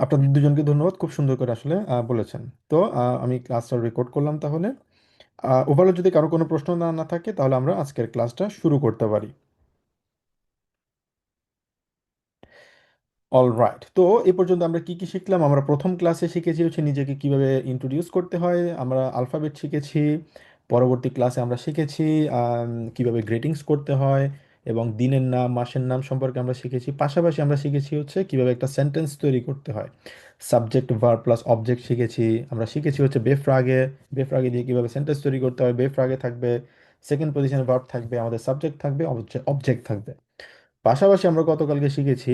আপনাদের দুজনকে ধন্যবাদ, খুব সুন্দর করে আসলে বলেছেন। তো আমি ক্লাসটা রেকর্ড করলাম তাহলে। ওভারঅল যদি কারো কোনো প্রশ্ন না না থাকে তাহলে আমরা আজকের ক্লাসটা শুরু করতে পারি। অলরাইট, তো এ পর্যন্ত আমরা কি কি শিখলাম? আমরা প্রথম ক্লাসে শিখেছি হচ্ছে নিজেকে কিভাবে ইন্ট্রোডিউস করতে হয়, আমরা আলফাবেট শিখেছি। পরবর্তী ক্লাসে আমরা শিখেছি কিভাবে গ্রেটিংস করতে হয়, এবং দিনের নাম মাসের নাম সম্পর্কে আমরা শিখেছি। পাশাপাশি আমরা শিখেছি হচ্ছে কিভাবে একটা সেন্টেন্স তৈরি করতে হয়, সাবজেক্ট ভার্ব প্লাস অবজেক্ট শিখেছি। আমরা শিখেছি হচ্ছে বেফ্রাগে, বেফ্রাগে দিয়ে কিভাবে সেন্টেন্স তৈরি করতে হয়। বেফ্রাগে থাকবে সেকেন্ড পজিশনে ভার্ব থাকবে, আমাদের সাবজেক্ট থাকবে, অবজেক্ট থাকবে। পাশাপাশি আমরা গতকালকে শিখেছি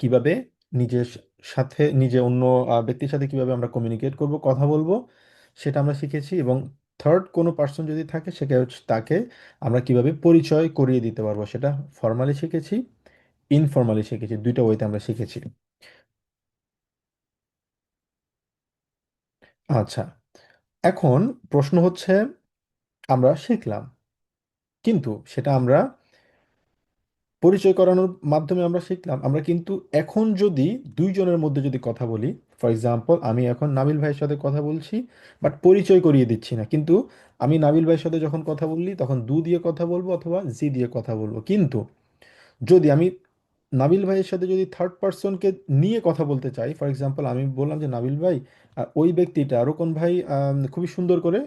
কিভাবে নিজের সাথে নিজে অন্য ব্যক্তির সাথে কিভাবে আমরা কমিউনিকেট করব, কথা বলবো, সেটা আমরা শিখেছি। এবং থার্ড কোনো পার্সন যদি থাকে সেটা হচ্ছে তাকে আমরা কিভাবে পরিচয় করিয়ে দিতে পারবো, সেটা ফর্মালি শিখেছি, ইনফর্মালি শিখেছি, দুইটা ওয়েতে আমরা শিখেছি। আচ্ছা, এখন প্রশ্ন হচ্ছে আমরা শিখলাম, কিন্তু সেটা আমরা পরিচয় করানোর মাধ্যমে আমরা শিখলাম। আমরা কিন্তু এখন যদি দুইজনের মধ্যে যদি কথা বলি, ফর এক্সাম্পল আমি এখন নাবিল ভাইয়ের সাথে কথা বলছি, বাট পরিচয় করিয়ে দিচ্ছি না, কিন্তু আমি নাবিল ভাইয়ের সাথে যখন কথা বললি তখন দু দিয়ে কথা বলবো অথবা জি দিয়ে কথা বলবো। কিন্তু যদি আমি নাবিল ভাইয়ের সাথে যদি থার্ড পার্সনকে নিয়ে কথা বলতে চাই, ফর এক্সাম্পল আমি বললাম যে নাবিল ভাই, ওই ব্যক্তিটা রোকন ভাই খুবই সুন্দর করে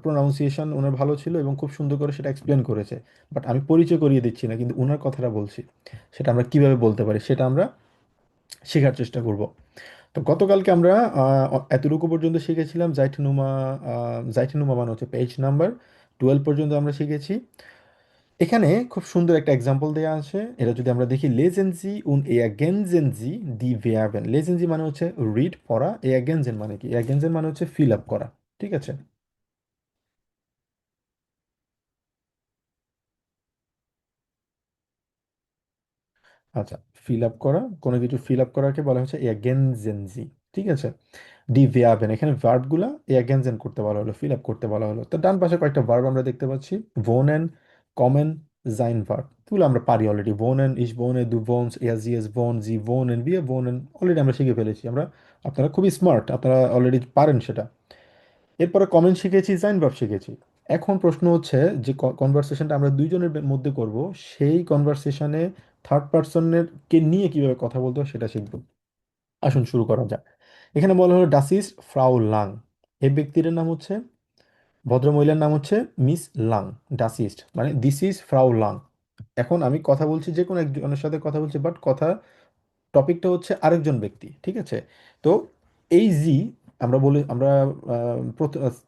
প্রোনাউন্সিয়েশন ওনার ভালো ছিল এবং খুব সুন্দর করে সেটা এক্সপ্লেন করেছে, বাট আমি পরিচয় করিয়ে দিচ্ছি না, কিন্তু ওনার কথাটা বলছি। সেটা আমরা কিভাবে বলতে পারি সেটা আমরা শেখার চেষ্টা করব। তো গতকালকে আমরা এতটুকু পর্যন্ত শিখেছিলাম জাইটুনুমা। জাইটুনুমা মানে হচ্ছে পেজ নাম্বার 12 পর্যন্ত আমরা শিখেছি। এখানে খুব সুন্দর একটা এক্সাম্পল দেওয়া আছে, এটা যদি আমরা দেখি, লেজেন্সি উন এয়াগেনজেনজি ডি ভেয়াবেন। লেজেন্সি মানে হচ্ছে রিড পড়া, এয়াগেনজেন মানে কি? এয়াগেনজেন মানে হচ্ছে ফিল আপ করা। ঠিক আছে। আচ্ছা, ফিল আপ করা, কোনো কিছু ফিল আপ করাকে বলা হচ্ছে এয়াগেনজেনজি। ঠিক আছে। ডি ভেয়াবেন, এখানে ভার্বগুলা এয়াগেনজেন করতে বলা হলো, ফিল আপ করতে বলা হলো। তো ডান পাশে কয়েকটা ভার্ব আমরা দেখতে পাচ্ছি, ভোনেন, কমেন, জাইন ভার্ব। এগুলো আমরা পারি অলরেডি, ভোনেন, ইস ভোনে, দু ভোনস, এস জি এস ভোন, জি ভোনেন, বিয়ে ভোনেন, অলরেডি আমরা শিখে ফেলেছি আমরা। আপনারা খুবই স্মার্ট, আপনারা অলরেডি পারেন সেটা। এরপরে কমেন্ট শিখেছি, জাইন ভার্ব শিখেছি। এখন প্রশ্ন হচ্ছে যে কনভারসেশনটা আমরা দুইজনের মধ্যে করব, সেই কনভারসেশনে থার্ড পার্সনের কে নিয়ে কিভাবে কথা বলতে হয় সেটা শিখব। আসুন শুরু করা যাক। এখানে বলা হলো ডাস ইজ ফ্রাউ লাং। এই ব্যক্তির নাম হচ্ছে, ভদ্রমহিলার নাম হচ্ছে মিস লাং। ডাসিস্ট মানে দিস ইজ ফ্রাউ লাং। এখন আমি কথা বলছি, যে কোনো একজনের সাথে কথা বলছি, বাট কথা টপিকটা হচ্ছে আরেকজন ব্যক্তি। ঠিক আছে। তো এই জি, আমরা বলি, আমরা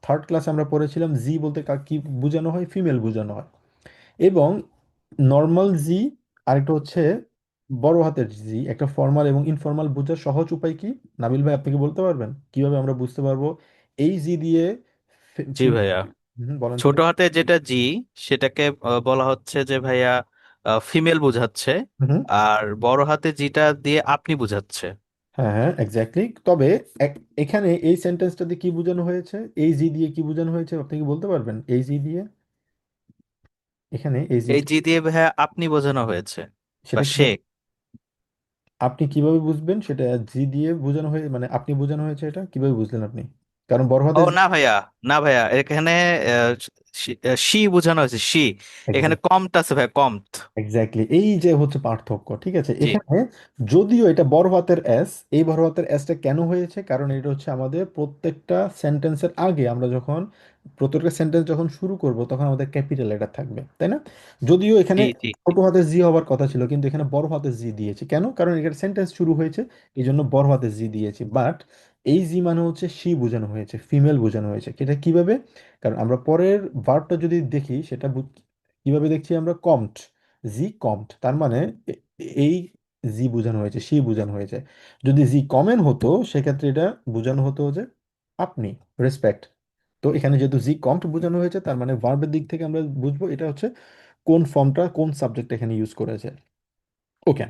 থার্ড ক্লাসে আমরা পড়েছিলাম জি বলতে কি বোঝানো হয়, ফিমেল বোঝানো হয়। এবং নর্মাল জি, আরেকটা হচ্ছে বড় হাতের জি। একটা ফর্মাল এবং ইনফর্মাল বোঝার সহজ উপায় কি? নাবিল ভাই, আপনি কি বলতে পারবেন কিভাবে আমরা বুঝতে পারবো এই জি দিয়ে জি ভাইয়া, বলেন তো ছোট দেখি। হাতে যেটা জি সেটাকে বলা হচ্ছে যে ভাইয়া ফিমেল বোঝাচ্ছে। হুম। আর বড় হাতে যেটা দিয়ে আপনি বোঝাচ্ছে। হ্যাঁ হ্যাঁ, এক্স্যাক্টলি। তবে এখানে এই সেন্টেন্সটাতে কি বোঝানো হয়েছে, এই জি দিয়ে কি বোঝানো হয়েছে, আপনি কি বলতে পারবেন? এই জি দিয়ে, এখানে এই জি, এই জি দিয়ে ভাইয়া আপনি বোঝানো হয়েছে বা সেটা সে। কিভাবে, আপনি কিভাবে বুঝবেন সেটা? জি দিয়ে বোঝানো হয়ে মানে আপনি বোঝানো হয়েছে, এটা কিভাবে বুঝলেন আপনি? কারণ বড় ও হাতের জি। না ভাইয়া, না ভাইয়া, এখানে শি বোঝানো হয়েছে, শি। এখানে কমত আছে ভাইয়া, কমত। এক্স্যাক্টলি, এই যে হচ্ছে পার্থক্য। ঠিক আছে। জি। এখানে যদিও এটা বড় হাতের এস, এই বড় হাতের এসটা কেন হয়েছে? কারণ এটা হচ্ছে আমাদের প্রত্যেকটা সেন্টেন্সের আগে, আমরা যখন প্রত্যেকটা সেন্টেন্স যখন শুরু করব তখন আমাদের ক্যাপিটাল লেটার থাকবে, তাই না? যদিও এখানে জি। জি। ছোট হাতের জি হওয়ার কথা ছিল, কিন্তু এখানে বড় হাতের জি দিয়েছি কেন? কারণ এখানে সেন্টেন্স শুরু হয়েছে, এই জন্য বড় হাতের জি দিয়েছি। বাট এই জি মানে হচ্ছে শি বোঝানো হয়েছে, ফিমেল বোঝানো হয়েছে। এটা কিভাবে? কারণ আমরা পরের ভার্বটা যদি দেখি সেটা কিভাবে দেখছি আমরা, কমট, জি কমড, তার মানে এই জি বোঝানো হয়েছে, সি বোঝানো হয়েছে। যদি জি কমেন হতো সেক্ষেত্রে এটা বোঝানো হতো যে আপনি, রেসপেক্ট। তো এখানে যেহেতু জি কমড বোঝানো হয়েছে, তার মানে ভার্বের দিক থেকে আমরা বুঝবো এটা হচ্ছে কোন ফর্মটা, কোন সাবজেক্ট এখানে ইউজ করেছে। ওকে।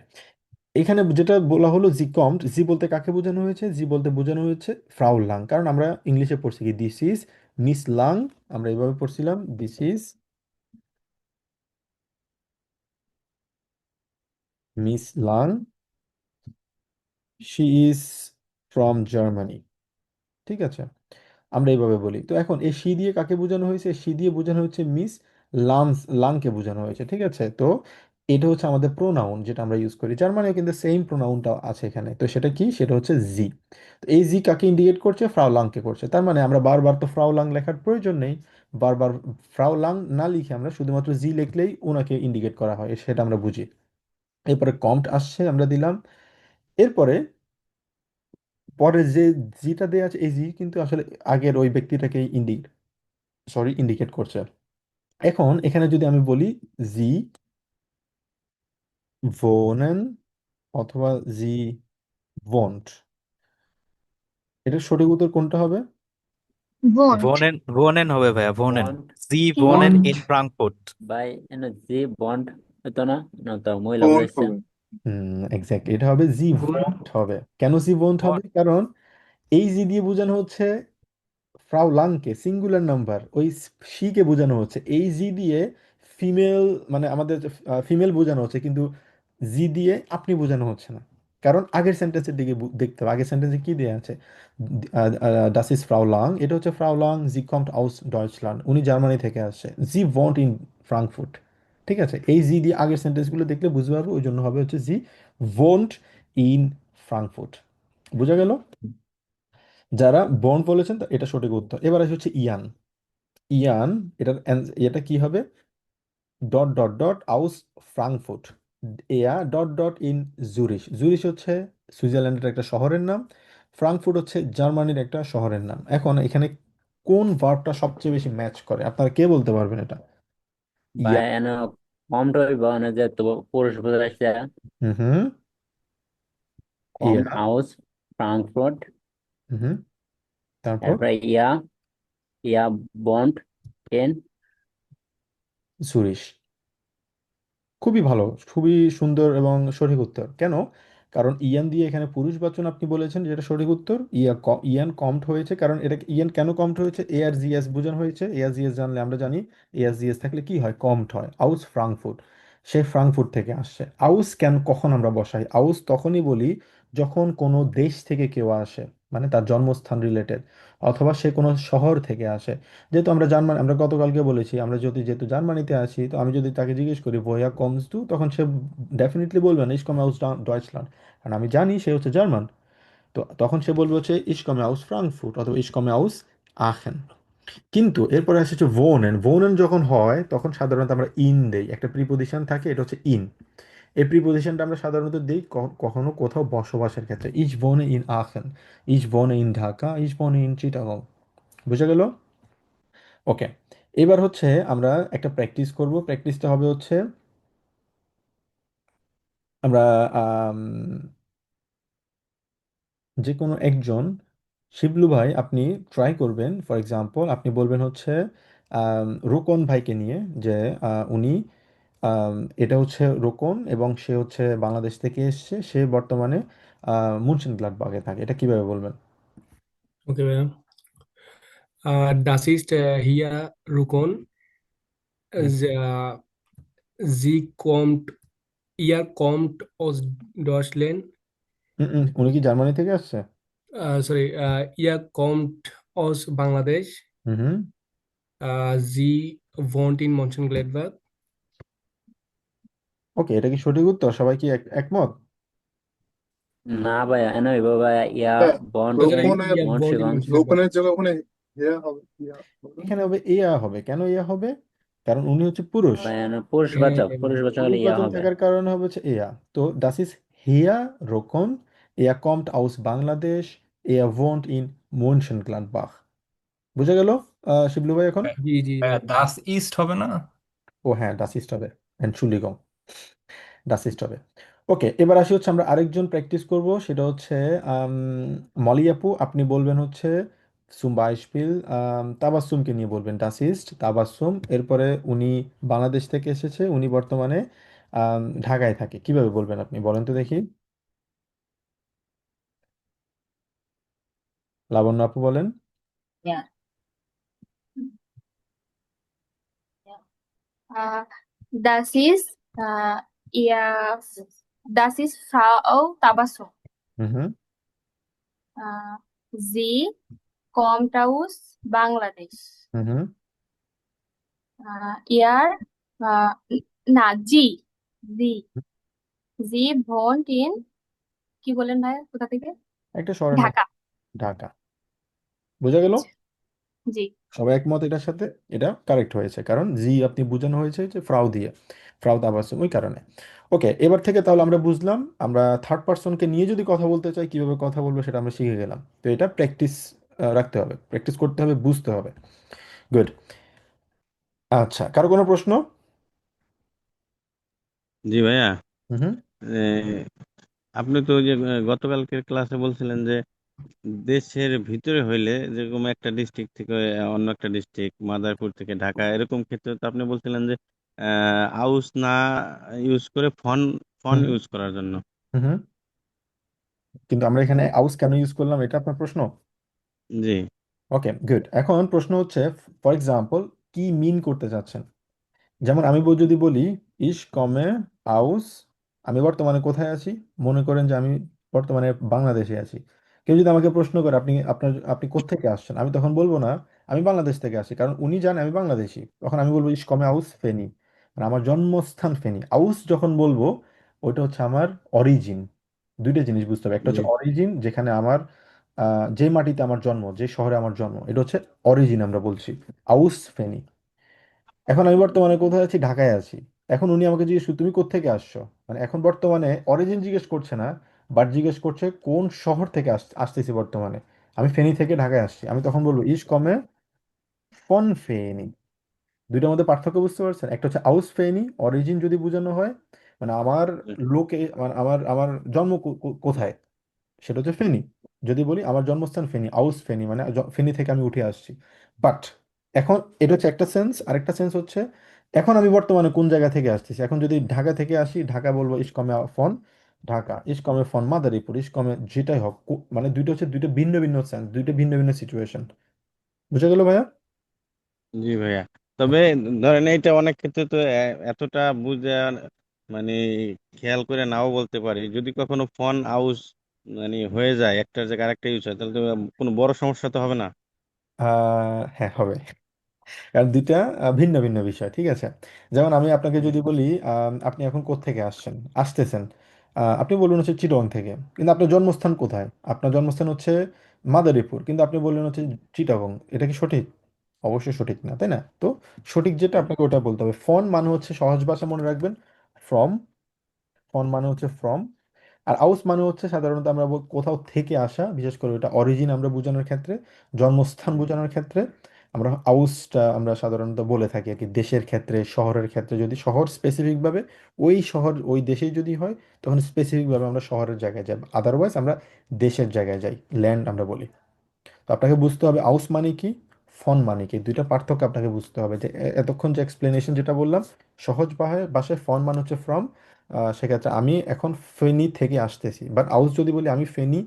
এখানে যেটা বলা হলো জি কমড, জি বলতে কাকে বোঝানো হয়েছে? জি বলতে বোঝানো হয়েছে ফ্রাউ লাং। কারণ আমরা ইংলিশে পড়ছি কি, দিস ইজ মিস লাং, আমরা এভাবে পড়ছিলাম, this is miss lung. She is from Germany. ঠিক আছে, আমরা এইভাবে বলি। তো এখন এই সি দিয়ে কাকে বোঝানো হয়েছে? সি দিয়ে বোঝানো হচ্ছে মিস লাংকে বোঝানো হয়েছে। ঠিক আছে, তো এটা হচ্ছে আমাদের প্রোনাউন যেটা আমরা ইউজ করি। জার্মানিও কিন্তু সেম প্রোনাউনটা আছে এখানে। তো সেটা কি? সেটা হচ্ছে জি। তো এই জি কাকে ইন্ডিকেট করছে? ফ্রাউ লাংকে করছে। তার মানে আমরা বারবার তো ফ্রাউ লাং লেখার প্রয়োজন নেই। বারবার ফ্রাউ লাং না লিখে আমরা শুধুমাত্র জি লিখলেই ওনাকে ইন্ডিকেট করা হয়, সেটা আমরা বুঝি। এরপরে কম্ট আসছে, আমরা দিলাম। এরপরে পরে যে জিটা দেওয়া আছে, এই জি কিন্তু আসলে আগের ওই ব্যক্তিটাকে ইন্ডিকেট করছে। এখন এখানে যদি আমি বলি জি ভোনেন অথবা জি ভন্ট, এটা সঠিক উত্তর কোনটা হবে? won't. ভোনেন হবে ভাইয়া, ভোনেন। বন্ড। জি ভোনেন Won't. ইন ফ্রাঙ্কফুর্ট। বাই এনে যে বন্ড হতো না, না তো মহিলা ফোন বুঝাইছে। হবে। এক্স্যাক্টলি, এটা হবে জি Won't. ভন্ট হবে। কেন জি ভন্ট হবে? কারণ এই জি দিয়ে বোঝানো হচ্ছে ফ্রাউ লাংকে, সিঙ্গুলার নাম্বার, ওই সি কে বোঝানো হচ্ছে। এই জি দিয়ে ফিমেল, মানে আমাদের ফিমেল বোঝানো হচ্ছে, কিন্তু জি দিয়ে আপনি বোঝানো হচ্ছে না। কারণ আগের সেন্টেন্সের দিকে দেখতে হবে, আগের সেন্টেন্সে কি দেওয়া আছে? ডাস ইজ ফ্রাউ লাং, এটা হচ্ছে ফ্রাউ লাং জি কমট আউস ডয়েচল্যান্ড, উনি জার্মানি থেকে আসছে। জি ভন্ট ইন ফ্রাঙ্কফুর্ট। ঠিক আছে, এই জি দিয়ে আগের সেন্টেন্সগুলো দেখলে বুঝতে পারবো, ওই জন্য হবে হচ্ছে জি ভন্ট ইন ফ্রাঙ্কফুর্ট। বোঝা গেল? যারা বন্ড বলেছেন এটা সঠিক উত্তর। এবার আসে হচ্ছে ইয়ান। ইয়ান, এটা কি হবে? ডট ডট ডট আউস ফ্রাঙ্কফুর্ট, এয়া ডট ডট ইন জুরিশ। জুরিশ হচ্ছে সুইজারল্যান্ডের একটা শহরের নাম, ফ্রাঙ্কফুর্ট হচ্ছে জার্মানির একটা শহরের নাম। এখন এখানে কোন ভার্বটা সবচেয়ে বেশি ম্যাচ করে, আপনারা কে বলতে পারবেন এটা? বাই ইয়া। এনে কম হইব এনে যে তো পুরুষ বুঝাইছে। হুম হুম। কম ইয়া। আউস ফ্রাঙ্কফুর্ট। হুম হুম। তারপর তারপরে ইয়া, ইয়া বন্ড এন। জুরিশ। খুবই ভালো, খুবই সুন্দর এবং সঠিক উত্তর। কেন? কারণ ইয়ান দিয়ে এখানে পুরুষবাচন আপনি বলেছেন, যেটা সঠিক উত্তর। ইয়ান কমড হয়েছে, কারণ এটা ইয়ান কেন কমড হয়েছে? এ আর জিএস বোঝানো হয়েছে। এ আর জিএস জানলে আমরা জানি এ আর জিএস থাকলে কি হয়? কমড হয়। আউস ফ্রাঙ্কফুর্ট, সে ফ্রাঙ্কফুর্ট থেকে আসছে। আউস কেন, কখন আমরা বসাই আউস? তখনই বলি যখন কোনো দেশ থেকে কেউ আসে, মানে তার জন্মস্থান রিলেটেড, অথবা সে কোনো শহর থেকে আসে। যেহেতু আমরা জার্মানি, আমরা গতকালকে বলেছি, আমরা যদি যেহেতু জার্মানিতে আছি, তো আমি যদি তাকে জিজ্ঞেস করি ভয়া কমস টু, তখন সে ডেফিনেটলি বলবে না ইস কমে আউস ডয়েচল্যান্ড, কারণ আমি জানি সে হচ্ছে জার্মান। তো তখন সে বলবে হচ্ছে ইস কমে আউস ফ্রাঙ্কফুর্ট অথবা ইস কমে আউস আখেন। কিন্তু এরপরে আসে হচ্ছে ভোনেন। ভোনেন যখন হয় তখন সাধারণত আমরা ইন দেই, একটা প্রিপোজিশন থাকে, এটা হচ্ছে ইন। এই প্রিপোজিশনটা আমরা সাধারণত দিই কখনো কোথাও বসবাসের ক্ষেত্রে। ইস ভোনে ইন আখেন, ইস ভোনে ইন ঢাকা, ইস ভোনে ইন চিটাগং। বুঝা গেল? ওকে, এবার হচ্ছে আমরা একটা প্র্যাকটিস করব। প্র্যাকটিসটা হবে হচ্ছে আমরা আম, যে কোনো একজন, শিবলু ভাই আপনি ট্রাই করবেন। ফর এক্সাম্পল আপনি বলবেন হচ্ছে রোকন ভাইকে নিয়ে, যে উনি আম, এটা হচ্ছে রোকন এবং সে হচ্ছে বাংলাদেশ থেকে এসেছে, সে বর্তমানে মুনশনগ্লাডবাগে থাকে। এটা কিভাবে বলবেন? Okay, ma'am. Das ist hier Rukon. হুম Sie kommt, ihr kommt aus Deutschland. উনি কি জার্মানি থেকে আসছে? Sorry, ihr kommt aus Bangladesch. Hmm hmm. Sie wohnt in Mönchengladbach. ওকে, এটা কি সঠিক উত্তর? সবাই কি একমত? না ভাইয়া এনে হইব ভাইয়া ইয়া হ্যাঁ, বন্ড Oh, এন sorry, রোপণের ihr wohnt in মনসিগঞ্জ। Mönchengladbach. রোপণের জায়গা ওখানে ইয়ে হবে, ইয়া হবে না? এখানে হবে এয়া হবে। কেন ইয়া হবে? কারণ উনি হচ্ছে পুরুষ। ভাইয়া এনে পুরুষ বাচক, হ্যাঁ, পুরুষ বাচক হলে ইয়া পুরুষবাচন হবে। থাকার কারণে হবে হচ্ছে এয়া। তো das ist hier Rokon, er kommt aus Bangladesh, er wohnt in Mönchengladbach। বুঝা গেল শিবলু ভাই এখন? জি জি ভাই। দাস ইস্ট হবে না? ও হ্যাঁ, das ist হবে। Entschuldigung, das ist হবে। ওকে, এবার আসি হচ্ছে আমরা আরেকজন প্র্যাকটিস করব, সেটা হচ্ছে আম, মলি আপু। আপনি বলবেন হচ্ছে zum Beispiel তাবাসসুমকে নিয়ে বলবেন das ist তাবাসসুম। এরপরে উনি বাংলাদেশ থেকে এসেছে, উনি বর্তমানে ঢাকায় থাকে। কিভাবে বলবেন আপনি বলেন তো দেখি? লাবণ্য আপু বলেন। Yeah. Uh, das ist, ja, das ist Frau Tabassum. হুম। জি কমড হাউস বাংলাদেশ। হুম। ইয়ার না জি জি জি ভন্ট ইন, কি বলেন ভাই, কোথা থেকে? একটা শহরের নাম। ঢাকা। ঢাকা। বোঝা গেল? জি। সবাই একমত এটার সাথে? এটা কারেক্ট হয়েছে, কারণ জি আপনি বোঝানো হয়েছে যে ফ্রাউ দিয়ে, ফ্রাউ তাবাসসুম, ওই কারণে। ওকে, এবার থেকে তাহলে আমরা বুঝলাম আমরা থার্ড পার্সনকে নিয়ে যদি কথা বলতে চাই কিভাবে কথা বলবো সেটা আমরা শিখে গেলাম। তো এটা প্র্যাকটিস রাখতে হবে, প্র্যাকটিস করতে হবে, বুঝতে হবে। গুড। আচ্ছা, কারো কোনো প্রশ্ন? জি ভাইয়া, হুম। এ, আপনি তো ওই যে গতকালকের ক্লাসে বলছিলেন যে দেশের ভিতরে হইলে যেরকম একটা ডিস্ট্রিক্ট থেকে অন্য একটা ডিস্ট্রিক্ট, মাদারীপুর থেকে ঢাকা, এরকম ক্ষেত্রে তো আপনি বলছিলেন যে আউস না ইউজ করে ফন ফন হুম। ইউজ করার জন্য। হুম। কিন্তু আমরা এখানে আউস কেন ইউজ করলাম, এটা আপনার প্রশ্ন? জি ওকে, গুড। এখন প্রশ্ন হচ্ছে, ফর এক্সাম্পল, কি মিন করতে চাচ্ছেন? যেমন আমি যদি বলি ইস কমে আউস, আমি বর্তমানে কোথায় আছি? মনে করেন যে আমি বর্তমানে বাংলাদেশে আছি। কেউ যদি আমাকে প্রশ্ন করে আপনি কোত্থেকে আসছেন, আমি তখন বলবো না আমি বাংলাদেশ থেকে আসি, কারণ উনি জানে আমি বাংলাদেশি। তখন আমি বলবো ইস কমে আউস ফেনী, মানে আমার জন্মস্থান ফেনী। আউস যখন বলবো ওইটা হচ্ছে আমার অরিজিন। দুইটা জিনিস বুঝতে হবে, একটা জি হচ্ছে অরিজিন, যেখানে আমার যে মাটিতে আমার জন্ম, যে শহরে আমার জন্ম, এটা হচ্ছে অরিজিন আমরা বলছি। আউস ফেনী। এখন আমি বর্তমানে কোথায় আছি? ঢাকায় আছি। এখন উনি আমাকে জিজ্ঞেস করছে তুমি কোত্থেকে আসছো, মানে এখন বর্তমানে অরিজিন জিজ্ঞেস করছে না, বাট জিজ্ঞেস করছে কোন শহর থেকে আসতেছি বর্তমানে। আমি ফেনী থেকে ঢাকায় আসছি, আমি তখন বলবো ইস কমে ফন ফেনী। দুইটার মধ্যে পার্থক্য বুঝতে পারছেন? একটা হচ্ছে আউস ফেনী, অরিজিন যদি বোঝানো হয়, মানে আমার লোকে, মানে আমার আমার জন্ম কোথায়, সেটা হচ্ছে ফেনী। যদি বলি আমার জন্মস্থান ফেনী, আউস ফেনী, মানে ফেনী থেকে আমি উঠে আসছি। বাট এখন এটা হচ্ছে একটা সেন্স, আরেকটা সেন্স হচ্ছে এখন আমি বর্তমানে কোন জায়গা থেকে আসতেছি। এখন যদি ঢাকা থেকে আসি, ঢাকা বলবো ইসকমে ফন ঢাকা, ইসকমে ফন মাদারীপুর, ইসকমে যেটাই হোক, মানে দুইটা হচ্ছে দুইটা ভিন্ন ভিন্ন সেন্স, দুইটা ভিন্ন ভিন্ন সিচুয়েশন। বুঝা গেল ভাইয়া? জি ভাইয়া, তবে ধরেন এইটা অনেক ক্ষেত্রে তো এতটা বুঝে মানে খেয়াল করে নাও বলতে পারি, যদি কখনো ফন আউস মানে হয়ে যায় একটার জায়গায় আরেকটা ইউজ হয়, তাহলে তো কোনো বড় সমস্যা তো হবে না। হ্যাঁ, হবে। কারণ দুইটা ভিন্ন ভিন্ন বিষয়, ঠিক আছে? যেমন আমি আপনাকে জি যদি বলি আপনি এখন কোত্থেকে আসতেছেন, আপনি বলুন হচ্ছে চিটং থেকে, কিন্তু আপনার জন্মস্থান কোথায়? আপনার জন্মস্থান হচ্ছে মাদারীপুর, কিন্তু আপনি বললেন হচ্ছে চিটাগং। এটা কি সঠিক? অবশ্যই সঠিক না, তাই না? তো সঠিক যেটা আপনাকে ওটা বলতে হবে। ফন মানে হচ্ছে, সহজ ভাষা মনে রাখবেন, ফ্রম। ফন মানে হচ্ছে ফ্রম। আর আউস মানে হচ্ছে সাধারণত আমরা কোথাও থেকে আসা, বিশেষ করে ওটা অরিজিন আমরা বোঝানোর ক্ষেত্রে, জন্মস্থান বোঝানোর ক্ষেত্রে আমরা আউসটা আমরা সাধারণত বলে থাকি আর কি। দেশের ক্ষেত্রে, শহরের ক্ষেত্রে, যদি শহর স্পেসিফিক ভাবে ওই শহর ওই দেশেই যদি হয়, তখন স্পেসিফিক ভাবে আমরা শহরের জায়গায় যাই, আদারওয়াইজ আমরা দেশের জায়গায় যাই, ল্যান্ড আমরা বলি। তো আপনাকে বুঝতে হবে আউস মানে কি, ফন মানে কি, দুইটা পার্থক্য আপনাকে বুঝতে হবে। যে এতক্ষণ যে এক্সপ্লেনেশন যেটা বললাম, সহজ ভাষায় ভাষায় ফন মানে হচ্ছে ফ্রম। সেক্ষেত্রে আমি এখন ফেনী থেকে আসতেছি, বাট আউস যদি বলি আমি ফেনী,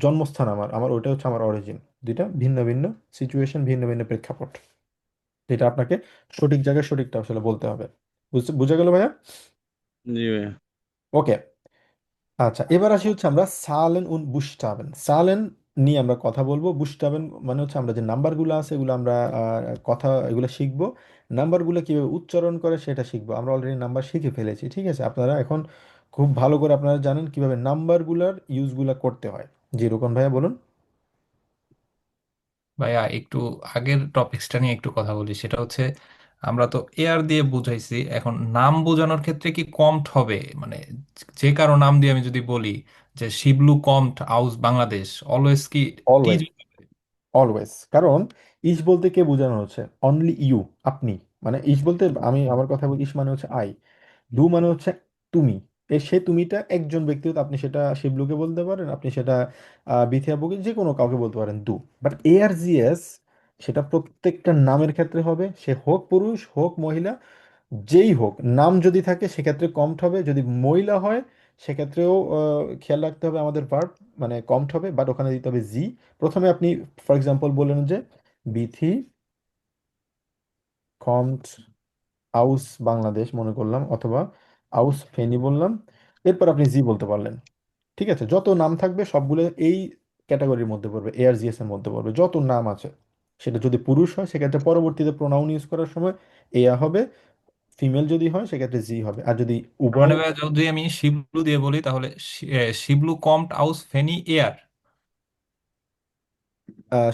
জন্মস্থান আমার আমার ওইটা হচ্ছে আমার অরিজিন। দুইটা ভিন্ন ভিন্ন সিচুয়েশন, ভিন্ন ভিন্ন প্রেক্ষাপট, যেটা আপনাকে সঠিক জায়গায় সঠিকটা আসলে বলতে হবে। বুঝে গেল ভাইয়া? জি ভাইয়া। ওকে। আচ্ছা, এবার আসি হচ্ছে আমরা সালেন উন বুশটাবেন। সালেন নিয়ে আমরা কথা বলবো। বুশটাবেন মানে হচ্ছে আমরা যে নাম্বারগুলো আছে এগুলো আমরা কথা এগুলো শিখবো। নাম্বারগুলো কিভাবে উচ্চারণ করে সেটা শিখবো। আমরা অলরেডি নাম্বার শিখে ফেলেছি, ঠিক আছে? আপনারা এখন খুব ভালো করে আপনারা জানেন কিভাবে নাম্বারগুলোর ইউজগুলো করতে হয়। জি রোকন ভাইয়া বলুন। ভাইয়া একটু আগের টপিকসটা নিয়ে একটু কথা বলি, সেটা হচ্ছে আমরা তো এয়ার দিয়ে বুঝাইছি, এখন নাম বোঝানোর ক্ষেত্রে কি কমট হবে? মানে যে কারো নাম দিয়ে আমি যদি বলি যে শিবলু কমট আউস বাংলাদেশ, অলওয়েজ কি টি? অলওয়েজ। অলওয়েজ, কারণ ইস বলতে কে বোঝানো হচ্ছে? অনলি ইউ, আপনি। মানে ইস বলতে আমি আমার কথা বলি, ইস মানে হচ্ছে আই। ডু মানে হচ্ছে তুমি। সে তুমিটা একজন ব্যক্তিগত, আপনি সেটা শিবলুকে বলতে পারেন, আপনি সেটা বিথিয়া বুকে যে কোনো কাউকে বলতে পারেন ডু। But A R G S, সেটা প্রত্যেকটা নামের ক্ষেত্রে হবে, সে হোক পুরুষ হোক মহিলা, যেই হোক নাম যদি থাকে সেক্ষেত্রে কমট হবে। যদি মহিলা হয় সেক্ষেত্রেও খেয়াল রাখতে হবে, আমাদের ভার্ব মানে কমট হবে, বাট ওখানে দিতে হবে জি। প্রথমে আপনি ফর এক্সাম্পল বললেন যে বিথি কমট আউস বাংলাদেশ মনে করলাম, অথবা আউস ফেনী বললাম, এরপর আপনি জি বলতে পারলেন। ঠিক আছে, যত নাম থাকবে সবগুলো এই ক্যাটাগরির মধ্যে পড়বে, এআরজিএস এর মধ্যে পড়বে, যত নাম আছে। সেটা যদি পুরুষ হয় সেক্ষেত্রে পরবর্তীতে প্রোনাউন ইউজ করার সময় এয়া হবে, ফিমেল যদি হয় সেক্ষেত্রে জি হবে, আর যদি তার মানে উভয় ভাইয়া যদি আমি শিবলু দিয়ে বলি তাহলে শিবলু কমট আউস ফেনি এয়ার।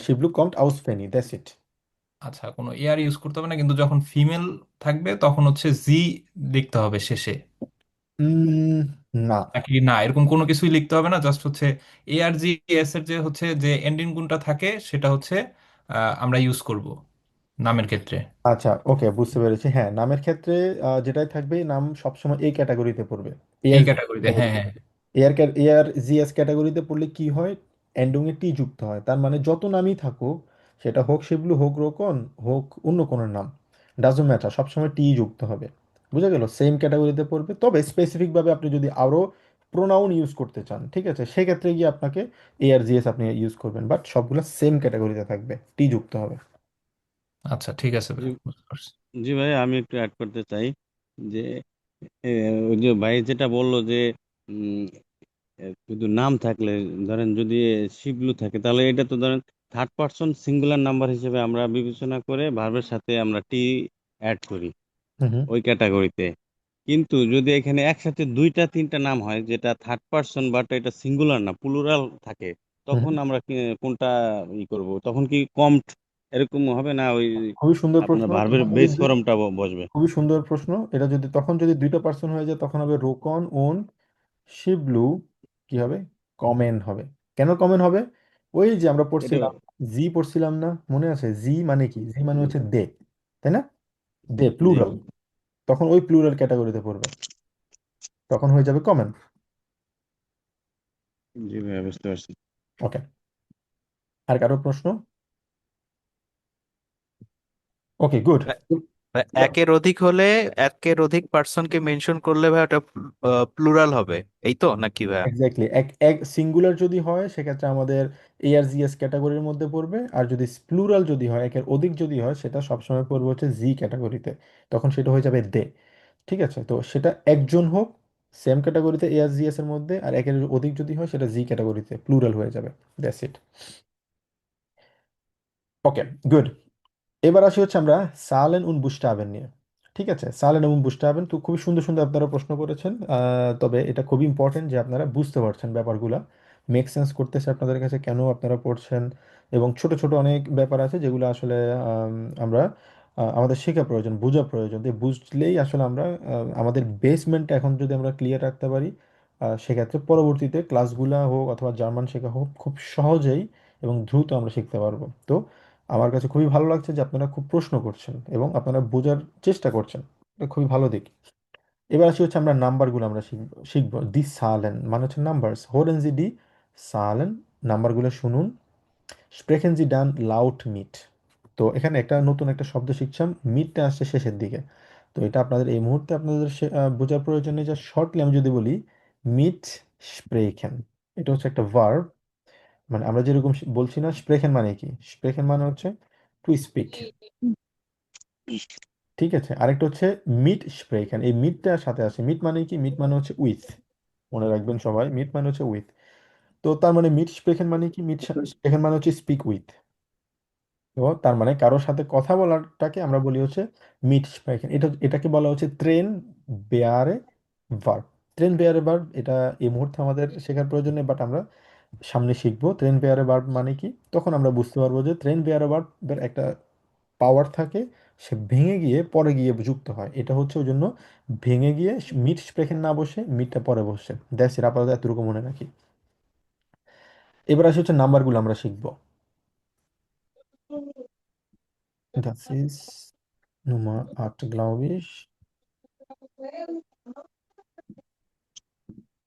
শিবলু কমট আউস ফেনি, দ্যাটস ইট। আচ্ছা, কোনো এয়ার ইউজ করতে হবে না, কিন্তু যখন ফিমেল থাকবে তখন হচ্ছে জি লিখতে হবে শেষে, না। নাকি না এরকম কোনো কিছুই লিখতে হবে না, জাস্ট হচ্ছে এ আর জি এস এর যে হচ্ছে যে এন্ডিং গুণটা থাকে সেটা হচ্ছে আমরা ইউজ করব নামের ক্ষেত্রে। আচ্ছা, ওকে, বুঝতে পেরেছি। হ্যাঁ, নামের ক্ষেত্রে যেটাই থাকবে নাম সবসময় এই ক্যাটাগরিতে পড়বে, এই এআর ক্যাটাগরিতে, হ্যাঁ ক্যাটাগরিতে। হ্যাঁ। এআর জিএস ক্যাটাগরিতে পড়লে কি হয়, এন্ডিং এ টি যুক্ত হয়, তার মানে যত নামই থাকুক, সেটা হোক শিবলু, হোক রোকন, হোক অন্য কোনো নাম, ডাজন্ট ম্যাটার, সবসময় টি যুক্ত হবে। বুঝা গেল, সেম ক্যাটাগরিতে পড়বে। তবে স্পেসিফিক ভাবে আপনি যদি আরো প্রোনাউন ইউজ করতে চান, ঠিক আছে, সেক্ষেত্রে গিয়ে আপনাকে এআরজিএস আপনি ইউজ করবেন, বাট সবগুলো সেম ক্যাটাগরিতে থাকবে, টি যুক্ত হবে। আচ্ছা ঠিক আছে জি ভাই, বুঝতে পারছি। জি ভাই, আমি একটু অ্যাড করতে চাই যে এ, ওই যে ভাই যেটা বললো যে উম, শুধু নাম থাকলে, ধরেন যদি শিবলু থাকে তাহলে এটা তো ধরেন থার্ড পার্সন সিঙ্গুলার নাম্বার হিসেবে আমরা বিবেচনা করে ভার্বের সাথে আমরা টি অ্যাড করি হুম হুম ওই ক্যাটাগরিতে। কিন্তু যদি এখানে একসাথে দুইটা তিনটা নাম হয় যেটা থার্ড পার্সন বাট এটা সিঙ্গুলার না প্লুরাল থাকে, হুম তখন হুম। আমরা কোনটা করব, তখন কি কমট এরকম হবে না ওই খুবই সুন্দর আপনার প্রশ্ন। ভার্বের তখন বেস যদি ফর্মটা বসবে? খুবই সুন্দর প্রশ্ন। এটা যদি তখন যদি দুইটা পার্সন হয়ে যায় তখন হবে রোকন ওন শিবলু, কি হবে, কমেন হবে। কেন কমেন হবে? ওই যে আমরা এটা পড়ছিলাম, জি পড়ছিলাম না, মনে আছে? জি মানে কি? জি মানে হচ্ছে দে, তাই না? দে জি প্লুরাল, তখন ওই প্লুরাল ক্যাটাগরিতে পড়বে, তখন হয়ে যাবে কমেন। জি ভাইয়া, বুঝতে পারছি। ওকে, আর কারো প্রশ্ন? ওকে, গুড। ভাই, একের অধিক হলে একের অধিক পার্সনকে মেনশন করলে ভাই ওটা প্লুরাল হবে, এই তো নাকি ভাই? এক্স্যাক্টলি, এক এক সিঙ্গুলার যদি হয় সেক্ষেত্রে আমাদের এআরজিএস ক্যাটাগরির মধ্যে পড়বে, আর যদি প্লুরাল যদি হয়, একের অধিক যদি হয়, সেটা সবসময় পড়বে হচ্ছে জি ক্যাটাগরিতে, তখন সেটা হয়ে যাবে দে। ঠিক আছে, তো সেটা একজন হোক সেম ক্যাটাগরিতে এআরজিএস এর মধ্যে, আর একের অধিক যদি হয় সেটা জি ক্যাটাগরিতে প্লুরাল হয়ে যাবে, দ্যাটস ইট। Okay, good. এবার আসি হচ্ছে আমরা সালেন উন বুস্টাবেন নিয়ে। ঠিক আছে, সালেন এবং বুস্টাবেন তো খুবই সুন্দর সুন্দর আপনারা প্রশ্ন করেছেন, তবে এটা খুবই ইম্পর্টেন্ট যে আপনারা বুঝতে পারছেন ব্যাপারগুলা, মেক সেন্স করতেছে আপনাদের কাছে কেন আপনারা পড়ছেন, এবং ছোট ছোট অনেক ব্যাপার আছে যেগুলো আসলে আমরা আমাদের শেখা প্রয়োজন, বোঝা প্রয়োজন, দিয়ে বুঝলেই আসলে আমরা আমাদের বেসমেন্টটা এখন যদি আমরা ক্লিয়ার রাখতে পারি, সেক্ষেত্রে পরবর্তীতে ক্লাসগুলা হোক অথবা জার্মান শেখা হোক, খুব সহজেই এবং দ্রুত আমরা শিখতে পারবো। তো আমার কাছে খুবই ভালো লাগছে যে আপনারা খুব প্রশ্ন করছেন এবং আপনারা বোঝার চেষ্টা করছেন, এটা খুবই ভালো দিক। এবার আসি হচ্ছে আমরা নাম্বারগুলো আমরা শিখবো। দি সালেন মানে হচ্ছে নাম্বারস, হোরেন জি ডি সালেন, নাম্বারগুলো শুনুন। স্প্রেখেন জি ডান লাউট মিট। তো এখানে একটা নতুন একটা শব্দ শিখছিলাম, মিটটা আসছে শেষের দিকে, তো এটা আপনাদের এই মুহূর্তে আপনাদের বোঝার প্রয়োজন নেই। যা শর্টলি আমি যদি বলি, মিট স্প্রেখেন, এটা হচ্ছে একটা ভার্ব। মানে আমরা যেরকম বলছি না স্প্রেখেন মানে কি, স্প্রেখেন মানে হচ্ছে টু স্পিক। ঠিক আছে, আরেকটা হচ্ছে মিট স্প্রেখেন, এই মিটটার সাথে আছে, মিট মানে কি, মিট মানে হচ্ছে উইথ, মনে রাখবেন সবাই, মিট মানে হচ্ছে উইথ। তো তার মানে মিট স্প্রেখেন মানে কি, মিট স্প্রেখেন মানে হচ্ছে স্পিক উইথ। তো তার মানে কারোর সাথে কথা বলাটাকে আমরা বলি হচ্ছে মিট স্প্রেখেন। এটাকে বলা হচ্ছে ট্রেন বেয়ারে ভার্ব। ট্রেন বেয়ারে ভার্ব, এটা এই মুহূর্তে আমাদের শেখার প্রয়োজন নেই, বাট আমরা সামনে শিখবো ট্রেন বেয়ারে ভার্ব মানে কি। তখন আমরা বুঝতে পারবো যে ট্রেন বেয়ারে ভার্বের একটা পাওয়ার থাকে, সে ভেঙে গিয়ে পরে গিয়ে যুক্ত হয়, এটা হচ্ছে ওই জন্য ভেঙে গিয়ে মিট স্প্রেখেন না বসে মিটটা পরে বসে। দ্যাটস ইট, আপাতত এতটুকু মনে রাখি। এবার আসি হচ্ছে নাম্বারগুলো আমরা শিখবো। Das ist Nummer 8, glaube ich.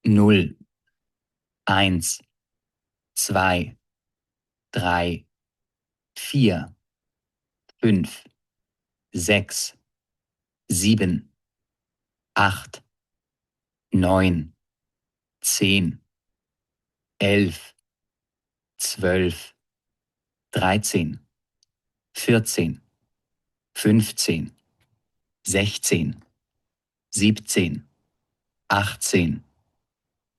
0, 1, 2, 3, 4, 5, 6, 7, 8, 9, 10, 11, 12, 13, 14, 15, 16, 17, 18,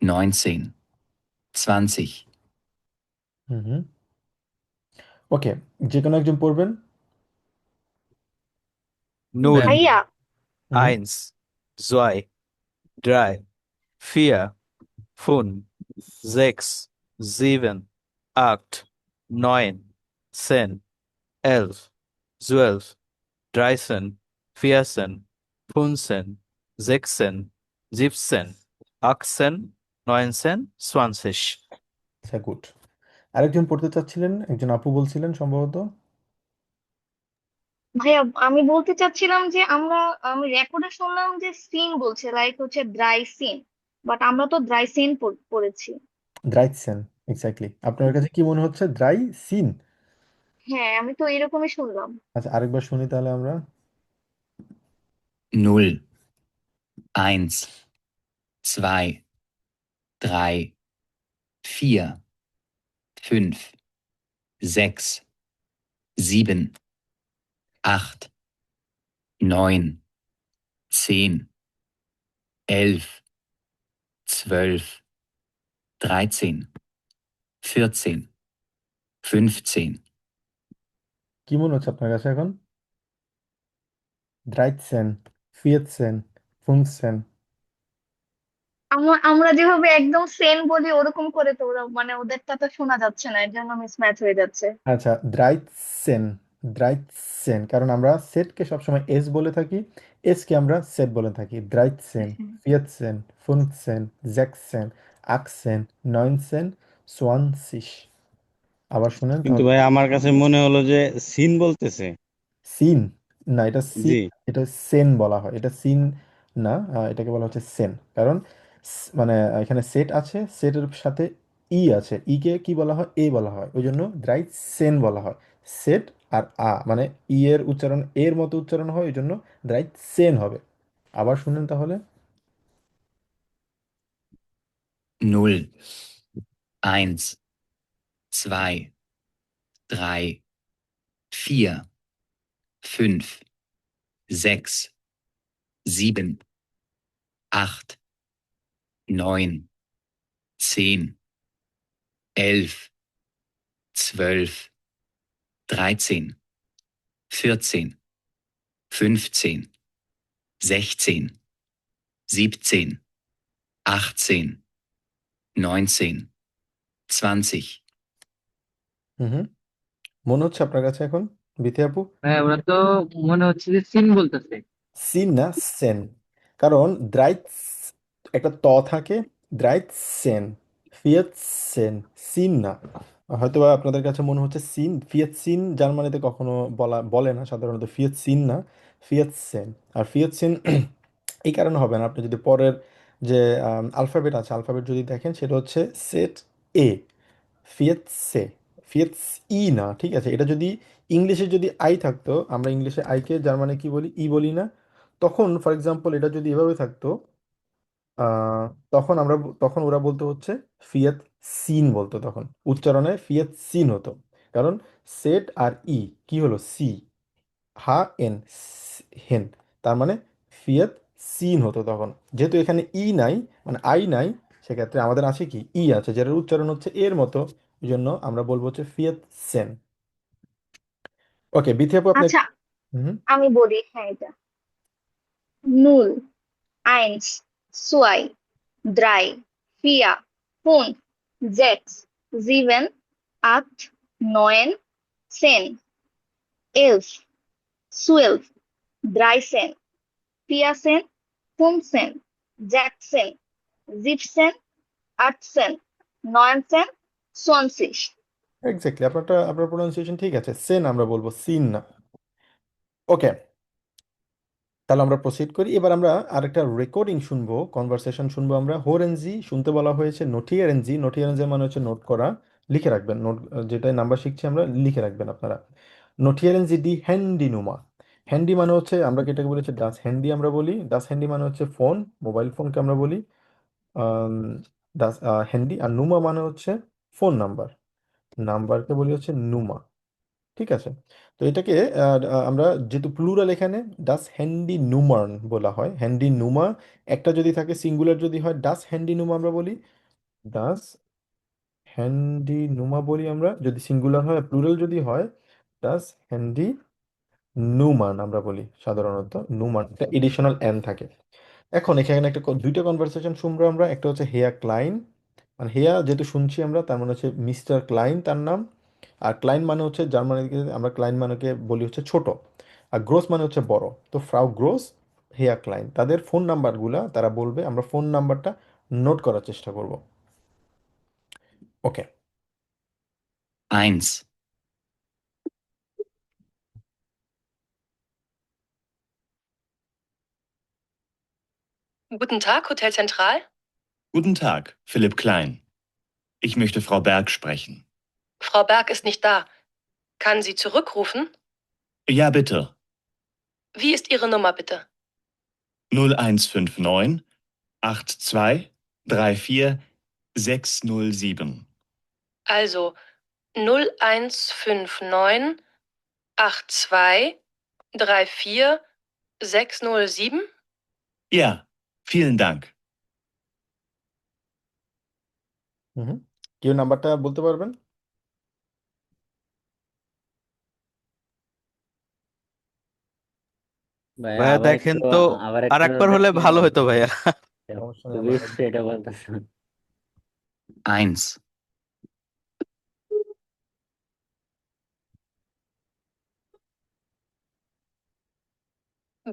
19, 20, হুম। ওকে, যে কোনো একজন পড়বেন। null, Ben, ভাইয়া হুম। eins, zwei, drei, vier, fünf, sechs, sieben, acht, neun, zehn, 11, 12, 13, 14, 15, 16, 17, 18, 19, 20. আচ্ছা, গুড। আরেকজন পড়তে চাচ্ছিলেন, একজন আপু বলছিলেন সম্ভবত। ভাইয়া আমি বলতে চাচ্ছিলাম যে আমি রেকর্ডে শুনলাম যে সিন বলছে, লাইক হচ্ছে ড্রাই সিন, বাট আমরা তো ড্রাই সিন পড়েছি। দ্রাইতসেন, এক্স্যাক্টলি। আপনার কাছে কি মনে হচ্ছে, দ্রাই সিন? হ্যাঁ, আমি তো এরকমই শুনলাম। আচ্ছা, আরেকবার শুনি তাহলে আমরা। 0, 1, 2, 3, 4, 5, 6, 7, 8, 9, 10, 11, 12, 13, 14, 15, কি মনে হচ্ছে আপনার কাছে এখন? দ্রাইতসেন, ফিয়েতসেন, ফুংসেন। আমরা যেভাবে একদম সেন বলি ওরকম করে তো ওরা মানে ওদেরটা তো শোনা যাচ্ছে না, এর জন্য মিসম্যাচ হয়ে যাচ্ছে। আচ্ছা, দ্রাইতসেন, দ্রাইতসেন, কারণ আমরা সেটকে সবসময় এস বলে থাকি, এসকে আমরা সেট বলে থাকি। দ্রাইতসেন, ফিয়েতসেন, ফুংসেন, জেকসেন, আকসেন, নয়নসেন, সোয়ানসিস। আবার শুনেন কিন্তু তাহলে। ভাই আমার কাছে মনে হলো যে সিন বলতেছে। সিন, না এটা সিন, জি। এটা সেন বলা হয়, এটা সিন না। এটাকে বলা হচ্ছে সেন, কারণ মানে এখানে সেট আছে, সেটের সাথে ই আছে, ই কে কি বলা হয়, এ বলা হয়, ওই জন্য দ্রাইট সেন বলা হয়। সেট আর মানে ই এর উচ্চারণ এর মতো উচ্চারণ হয়, ওই জন্য দ্রাইট সেন হবে। আবার শুনেন তাহলে। 0, 1, 2, 3, 4, 5, 6, 7, 8, 9, 10, 11, 12, 13, 14, 15, 16, 17, 18, 19, 20, হুম। মনে হচ্ছে আপনার কাছে এখন, বিথি আপু? হ্যাঁ, ওরা তো মনে হচ্ছে যে সিন বলতেছে। সিন না, সেন। কারণ দ্রাইট একটা ত থাকে, দ্রাইট সেন, ফিয়েট সেন, সিন না। হয়তোবা আপনাদের কাছে মনে হচ্ছে সিন, ফিয়েট সিন জার্মানিতে কখনো বলে না সাধারণত, ফিয়েট সিন না, ফিয়েট সেন। আর ফিয়েট সিন এই কারণে হবে না, আপনি যদি পরের যে আলফাবেট আছে, আলফাবেট যদি দেখেন, সেটা হচ্ছে সেট এ, ফিয়েটসে, ফিয়েটস ই না, ঠিক আছে? এটা যদি ইংলিশে যদি আই থাকতো, আমরা ইংলিশে আইকে জার্মানে কি বলি, ই বলি না, তখন ফর এক্সাম্পল এটা যদি এভাবে থাকতো, আহ, তখন তখন ওরা বলতো হচ্ছে ফিয়েত সিন বলতো, তখন উচ্চারণে ফিয়েত সিন হতো। কারণ সেট আর ই কি হলো, সি, হা এন, হেন, তার মানে ফিয়েত সিন হতো তখন। যেহেতু এখানে ই নাই, মানে আই নাই, সেক্ষেত্রে আমাদের আছে কি, ই আছে, যেটার উচ্চারণ হচ্ছে এর মতো, এই জন্য আমরা বলবো হচ্ছে ফিয়েত সেন। ওকে, বিথি আপু আপনি। আচ্ছা, হুম। আমি বলি, হ্যাঁ এটা নুল, আইনস, সুয়াই, drei, vier, fünf, sechs, sieben, acht, neun, zehn, elf, zwölf, dreizehn, vierzehn, fünfzehn, sechzehn, siebzehn, achtzehn, neunzehn, zwanzig. Exactly, আপনার প্রোনাউন্সিয়েশন ঠিক আছে, সেন আমরা বলবো, সিন না। ওকে, তাহলে আমরা প্রসিড করি। এবার আমরা আরেকটা রেকর্ডিং শুনবো, কনভারসেশন শুনবো আমরা। হোরেনজি শুনতে বলা হয়েছে, নোটিয়ারেনজি, নোটিয়ারেনজি মানে হচ্ছে নোট করা, লিখে রাখবেন, নোট যেটা নাম্বার শিখছি আমরা, লিখে রাখবেন আপনারা। নোটিয়ারেনজি ডি হ্যান্ডি নুমা। হ্যান্ডি মানে হচ্ছে, আমরা এটাকে বলেছি ডাস হ্যান্ডি, আমরা বলি ডাস হ্যান্ডি মানে হচ্ছে ফোন, মোবাইল ফোনকে আমরা বলি ডাস হ্যান্ডি। আর নুমা মানে হচ্ছে ফোন নাম্বার, নাম্বারকে বলি হচ্ছে নুমা, ঠিক আছে? তো এটাকে আমরা যেহেতু প্লুরাল এখানে, ডাস হ্যান্ডি নুমার্ন বলা হয়, হ্যান্ডি নুমা। একটা যদি থাকে সিঙ্গুলার যদি হয়, ডাস হ্যান্ডি নুমা আমরা বলি, ডাস হ্যান্ডি নুমা বলি আমরা, যদি সিঙ্গুলার হয়, প্লুরাল যদি হয় প্লাস হ্যান্ডি নুমান আমরা বলি সাধারণত। নুমান একটা এডিশনাল এন থাকে। এখন এখানে একটা দুইটা কনভারসেশন শুনবো আমরা, একটা হচ্ছে হেয়া ক্লাইন, মানে হেয়া যেহেতু শুনছি আমরা তার মানে হচ্ছে মিস্টার ক্লাইন তার নাম। আর ক্লাইন মানে হচ্ছে জার্মানিতে আমরা ক্লাইন মানেকে বলি হচ্ছে ছোট, আর গ্রোস মানে হচ্ছে বড়। তো ফ্রাউ গ্রোস, হেয়া ক্লাইন, তাদের ফোন নাম্বারগুলা তারা বলবে, আমরা ফোন নাম্বারটা নোট করার চেষ্টা করব। ওকে। 1, Guten Tag, Hotel Zentral. Guten Tag, Philipp Klein. Ich möchte Frau Berg sprechen. Frau Berg ist nicht da. Kann sie zurückrufen? Ja, bitte. Wie ist Ihre Nummer, bitte? 0159 82 34 607. Also 0159 82 34 607. Ja, vielen Dank. হুম, কেউ নাম্বারটা বলতে পারবেন? ভাইয়া ভাইয়া আবার দেখেন একটু তো, আবার আর একটু একবার হলে দেখেন ভালো হতো ভাইয়া। সমস্যা নেই, তুমি আমরা সেটা বলতেছো 1,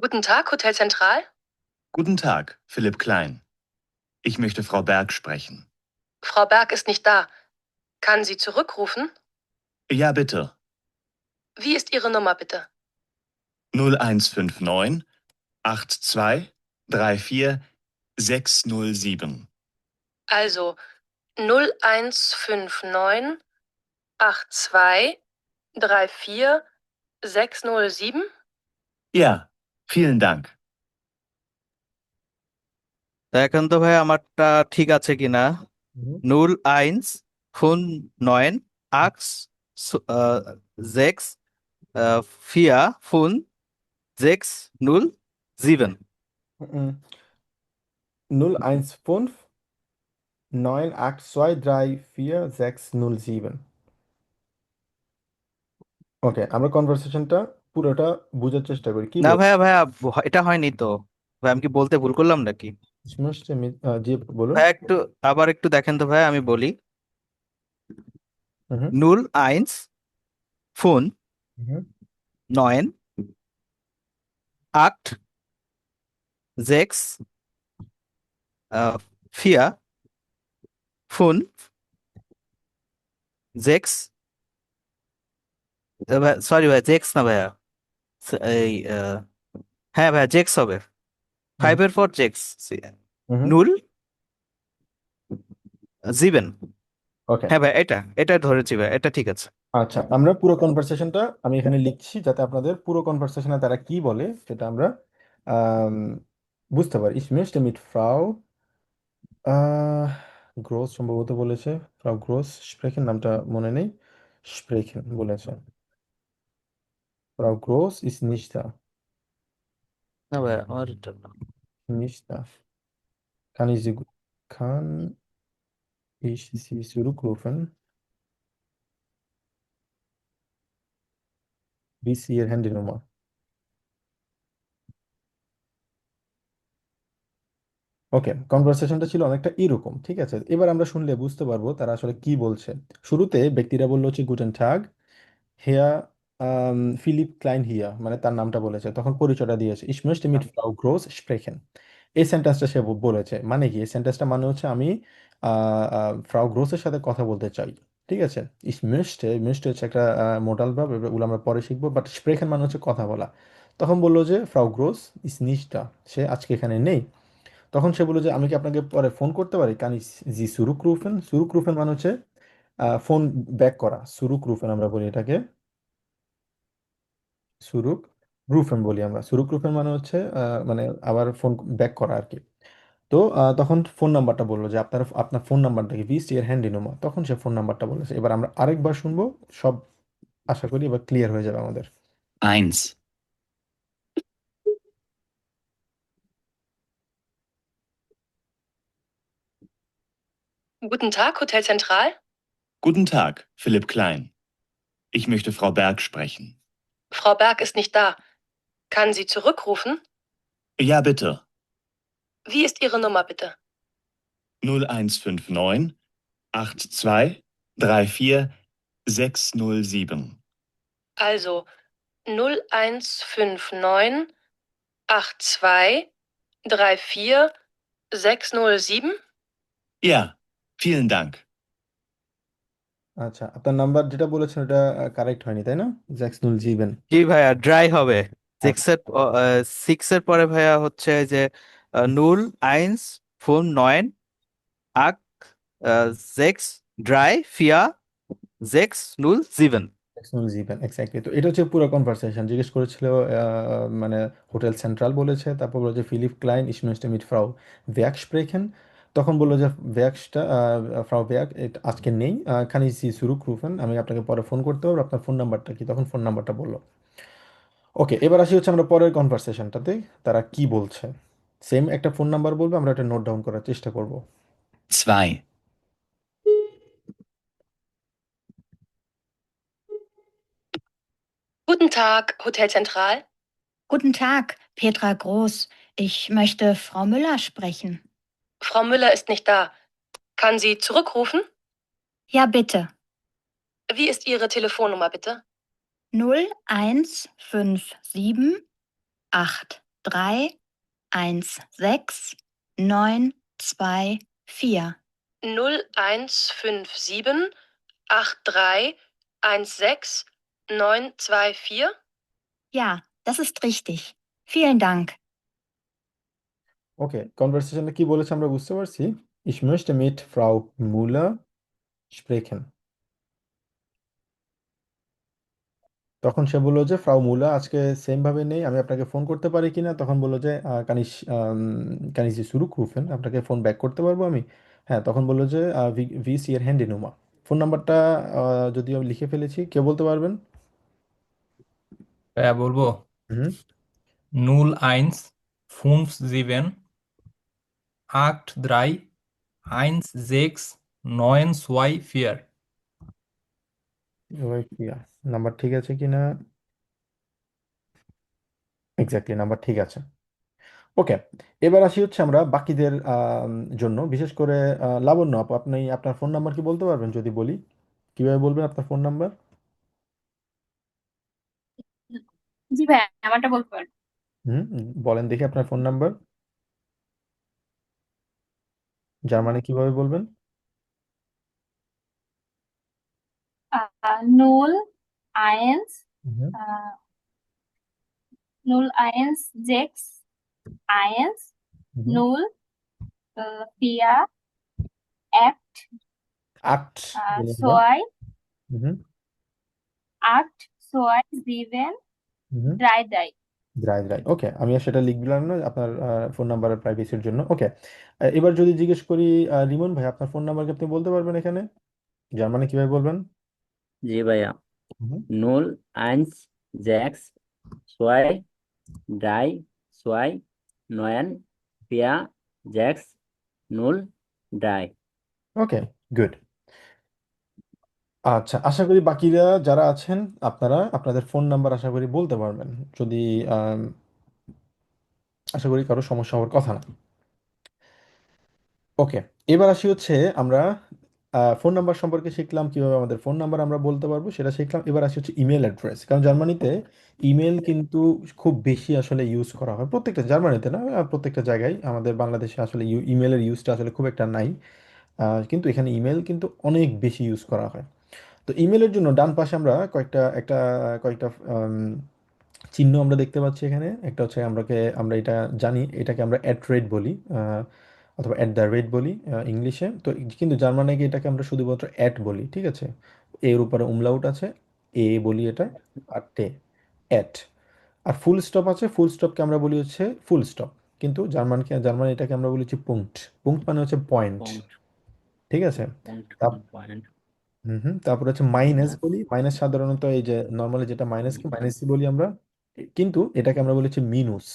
Guten Tag, Hotel Zentral. Guten Tag, Philipp Klein. Ich möchte Frau Berg sprechen. Frau Berg ist nicht da. Kann sie zurückrufen? Ja, bitte. Wie ist Ihre Nummer, bitte? 0159 82 34 607. Also 0159 82 34 607. Ja, vielen Dank. তা এখন তো ভাই আমারটা ঠিক আছে কিনা। হুম, 0159 হুম, 0159 98234 607। ওকে, আমরা কনভারসেশনটা পুরোটা বোঝার চেষ্টা করি কি না বল। ভাইয়া ভাইয়া, এটা হয়নি তো। ভাই আমি কি বলতে ভুল করলাম নাকি? জি বলুন। ভাইয়া একটু আবার একটু দেখেন তো ভাইয়া, আমি বলি। হুম 0159 হুম 8 6 4 5 6, সরি ভাই, জেক্স না ভাইয়া। এই হ্যাঁ ভাইয়া, জেক্স হবে। হুম 5-এর পর জেক্স। হুম। নুল জিবেন। ওকে, হ্যাঁ ভাই, এটা এটা ধরেছি ভাই, এটা ঠিক আছে। আচ্ছা, আমরা পুরো কনভারসেশনটা আমি এখানে লিখছি যাতে আপনাদের পুরো কনভারসেশনে তারা কি বলে সেটা আমরা আম, বুঝতে পারি। Ich möchte mit Frau gross সম্ভবত বলেছে, ফ্রাউ গ্রোস স্প্রেখেন, নামটা মনে নেই, স্প্রেখেন বলেছে। ফ্রাউ গ্রোস ist nicht da, না ভাইয়া, আমার এটা না। nicht da. Kann ich sie zurückrufen? Wie ist Ihre Handynummer? ওকে, কনভারসেশনটা ছিল অনেকটা এরকম, ঠিক আছে। এবার আমরা শুনলে বুঝতে পারবো তারা আসলে কি বলছে। শুরুতে ব্যক্তিরা বললো হচ্ছে গুটেন টাগ, হেয়া ফিলিপ ক্লাইন হিয়া, মানে তার নামটা বলেছে, তখন পরিচয়টা দিয়েছে ich möchte mit Frau Groß sprechen। এই সেন্টেন্সটা সে বলেছে, মানে কি এই সেন্টেন্সটা মানে হচ্ছে আমি ফ্রাউ গ্রোসের সাথে কথা বলতে চাই, ঠিক আছে। ich möchte হচ্ছে একটা মোডাল ভার্ব, এগুলো আমরা পরে শিখবো, বাট স্প্রেখেন মানে হচ্ছে কথা বলা। তখন বললো যে ফ্রাউ গ্রোস ist nicht da, সে আজকে এখানে নেই। তখন সে বললো যে আমি কি আপনাকে পরে ফোন করতে পারি, কান ich Sie zurückrufen? zurückrufen মানে হচ্ছে ফোন ব্যাক করা, zurückrufen আমরা বলি এটাকে, সুরুক রুফেন বলি আমরা। সুরুক রুফেন মানে হচ্ছে মানে আবার ফোন ব্যাক করা আর কি। তো তখন ফোন নাম্বারটা বললো যে আপনার আপনার ফোন নাম্বারটা কি, ভিস্ট ইয়ার হ্যান্ডি নোমা, তখন সে ফোন নাম্বারটা বলেছে। এবার আমরা আরেকবার শুনবো, সব আশা করি এবার ক্লিয়ার হয়ে যাবে আমাদের। 1, Guten Tag, Hotel Zentral. Guten Tag, Philipp Klein. Ich möchte Frau Berg sprechen. Frau Berg ist nicht da. Kann sie zurückrufen? Ja, bitte. Wie ist Ihre Nummer bitte? 0159 82 34 607. Also 0159 82 34 607? Ja, vielen Dank. আচ্ছা, আপনার number যেটা বলেছেন ওটা correct হয়নি, তাই না? 607। জি ভাইয়া, dry হবে। আচ্ছা, সিক্স এর পরে ভাইয়া হচ্ছে যে নুল আইনস ফোন নয়েন আক সেক্স ড্রাই ফিয়া সেক্স নুল সিভেন। 607 এক্স্যাক্টলি। তো এটা হচ্ছে পুরো কনভারসেশন। জিজ্ঞেস করেছিল মানে হোটেল সেন্ট্রাল বলেছে, তারপর বললো যে Philip ক্লাইন ich möchte mit Frau Werk sprechen। তখন বললো যে ভ্যাক্সটা ফ্রাউ ভ্যাক আজকে নেই, kann ich Sie zurückrufen, আমি আপনাকে পরে ফোন করতে পারবো, আপনার ফোন নাম্বারটা কি? তখন ফোন নাম্বারটা বললো। ওকে, এবার আসি হচ্ছে আমরা পরের কনভারসেশনটাতে তারা কি বলছে। সেম একটা ফোন নাম্বার বলবে, আমরা এটা নোট ডাউন করার চেষ্টা করব। 2, Guten Tag, Hotel Zentral. Guten Tag, Petra Groß. Ich möchte Frau Müller sprechen. Frau Müller ist nicht da. Kann sie zurückrufen? Ja, bitte. Wie ist Ihre Telefonnummer bitte? 0157 83 16 924. 0157 83 16 924? Ja, das ist richtig. Vielen Dank. ওকে, কনভারসেশনে কি বলেছে আমরা বুঝতে পারছি। Ich möchte mit Frau Müller sprechen। তখন সে বললো যে ফ্রাউ মুলা আজকে সেম ভাবে নেই, আমি আপনাকে ফোন করতে পারি কিনা? তখন বললো যে কানিস শুরু রুফেন, আপনাকে ফোন ব্যাক করতে পারবো আমি? হ্যাঁ, তখন বললো যে ভি সি এর হ্যান্ডি নুমা। ফোন নাম্বারটা যদিও আমি লিখে ফেলেছি, কেউ বলতে পারবেন? ভাইয়া বলবো হুম 0157 83 16 924। নাম্বার ঠিক আছে কিনা? এক্স্যাক্টলি, নাম্বার ঠিক আছে। ওকে, এবার আসি হচ্ছে আমরা বাকিদের জন্য, বিশেষ করে লাবণ্য আপু, আপনি আপনার ফোন নাম্বার কি বলতে পারবেন? যদি বলি কিভাবে বলবেন আপনার ফোন নাম্বার? জি ভাই, আমারটা বলতে পারেন। হুম, বলেন দেখি আপনার ফোন নাম্বার। জার্মানি কিভাবে বলবেন? 01 হুম, 01 6 1 হুম। 0 4 8 আট বলি আমরা। 6 হুম 8 6 7 হুম 3 3। Right, right. ওকে, আমি আর সেটা লিখলাম না আপনার ফোন নাম্বারের প্রাইভেসির জন্য। ওকে, এবার যদি জিজ্ঞেস করি রিমন ভাই, আপনার ফোন নাম্বার কি আপনি বলতে পারবেন এখানে? জার্মানি কিভাবে বলবেন? জি ভাইয়া, হুম 0162 3 2 9 4 6 0 3। ওকে, গুড। আচ্ছা, আশা করি বাকিরা যারা আছেন আপনারা আপনাদের ফোন নাম্বার আশা করি বলতে পারবেন, যদি আম, আশা করি কারো সমস্যা হওয়ার কথা না। ওকে, এবার আসি হচ্ছে আমরা ফোন নাম্বার সম্পর্কে শিখলাম, কিভাবে আমাদের ফোন নাম্বার আমরা বলতে পারবো সেটা শিখলাম। এবার আসি হচ্ছে ইমেল অ্যাড্রেস, কারণ জার্মানিতে ইমেল কিন্তু খুব বেশি আসলে ইউজ করা হয়। প্রত্যেকটা জার্মানিতে না, প্রত্যেকটা জায়গায়। আমাদের বাংলাদেশে আসলে ইমেলের ইউজটা আসলে খুব একটা নাই, কিন্তু এখানে ইমেল কিন্তু অনেক বেশি ইউজ করা হয়। তো ইমেলের জন্য ডান পাশে আমরা কয়েকটা চিহ্ন আমরা দেখতে পাচ্ছি এখানে। একটা হচ্ছে আমরা এটা জানি, এটাকে আমরা অ্যাট রেট বলি, অথবা অ্যাট দ্য রেট বলি ইংলিশে। তো কিন্তু জার্মানে গিয়ে এটাকে আমরা শুধুমাত্র অ্যাট বলি, ঠিক আছে? এর উপরে উমলাউট আছে, এ বলি এটা, আর টে, অ্যাট। আর ফুল স্টপ আছে, ফুল স্টপকে আমরা বলি হচ্ছে ফুল স্টপ। কিন্তু জার্মান এটাকে আমরা বলি হচ্ছে পুংট। পুংট মানে হচ্ছে পয়েন্ট, পয়েন্ট ঠিক আছে? পয়েন্ট তাপ- পয়েন্ট হুম হুম তারপর হচ্ছে মাইনাস মাইনাস বলি। মাইনাস সাধারণত এই যে নর্মালি যেটা মাইনাসকে মাইনাসই বলি আমরা, কিন্তু এটাকে আমরা বলি হচ্ছে মিনুস।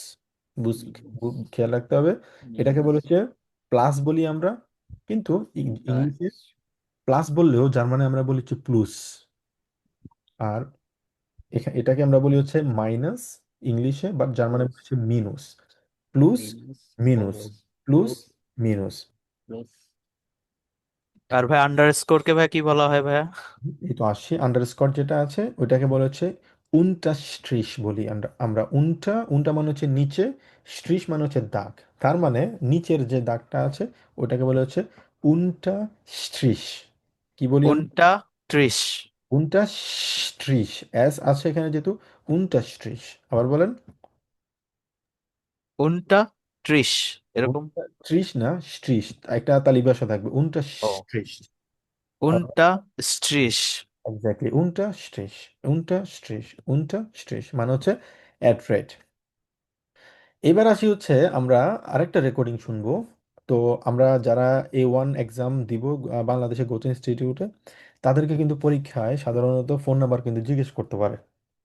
খেয়াল রাখতে হবে, এটাকে বলে হচ্ছে প্লাস বলি আমরা, কিন্তু ইংলিশে প্লাস প্লাস বললেও জার্মানে আমরা বলি হচ্ছে প্লুস, আর এটাকে আমরা বলি হচ্ছে মাইনাস ইংলিশে, বাট জার্মানে প্লাস হচ্ছে মিনুস। প্লুস মাইনাস মিনুস, প্লুস প্লাস মিনুস। প্লাস। আর ভাই আন্ডারস্কোরকে ভাই কি বলা হয় ভাইয়া? এই তো আসছি, আন্ডারস্কোর যেটা আছে ওইটাকে বলা হচ্ছে উনটা স্ট্রিশ বলি আমরা। উনটা, উনটা মানে হচ্ছে নিচে, স্ট্রিশ মানে হচ্ছে দাগ। তার মানে নিচের যে দাগটা আছে ওটাকে বলা হচ্ছে উনটা স্ট্রিশ। কি বলি আমরা? উনটা 30। উনটা স্ট্রিশ, এস আছে এখানে যেহেতু, উনটা স্ট্রিশ। আবার বলেন। উনটা 30 এরকম। উনটা ত্রিশ না, স্ট্রিশ, একটা তালি ভাষা থাকবে, উনটা ও, স্ট্রিশ। উনটা স্ট্রিশ। এক্স্যাক্টলি, উনটা স্ট্রিশ, উনটা স্ট্রিশ, উনটা স্ট্রিশ মানে হচ্ছে অ্যাট রেট। এবার আসি হচ্ছে আমরা আরেকটা রেকর্ডিং শুনবো। তো আমরা যারা A1 এক্সাম দিব বাংলাদেশের কোচিং ইনস্টিটিউটে, তাদেরকে কিন্তু পরীক্ষায় সাধারণত ফোন নাম্বার কিন্তু জিজ্ঞেস করতে পারে,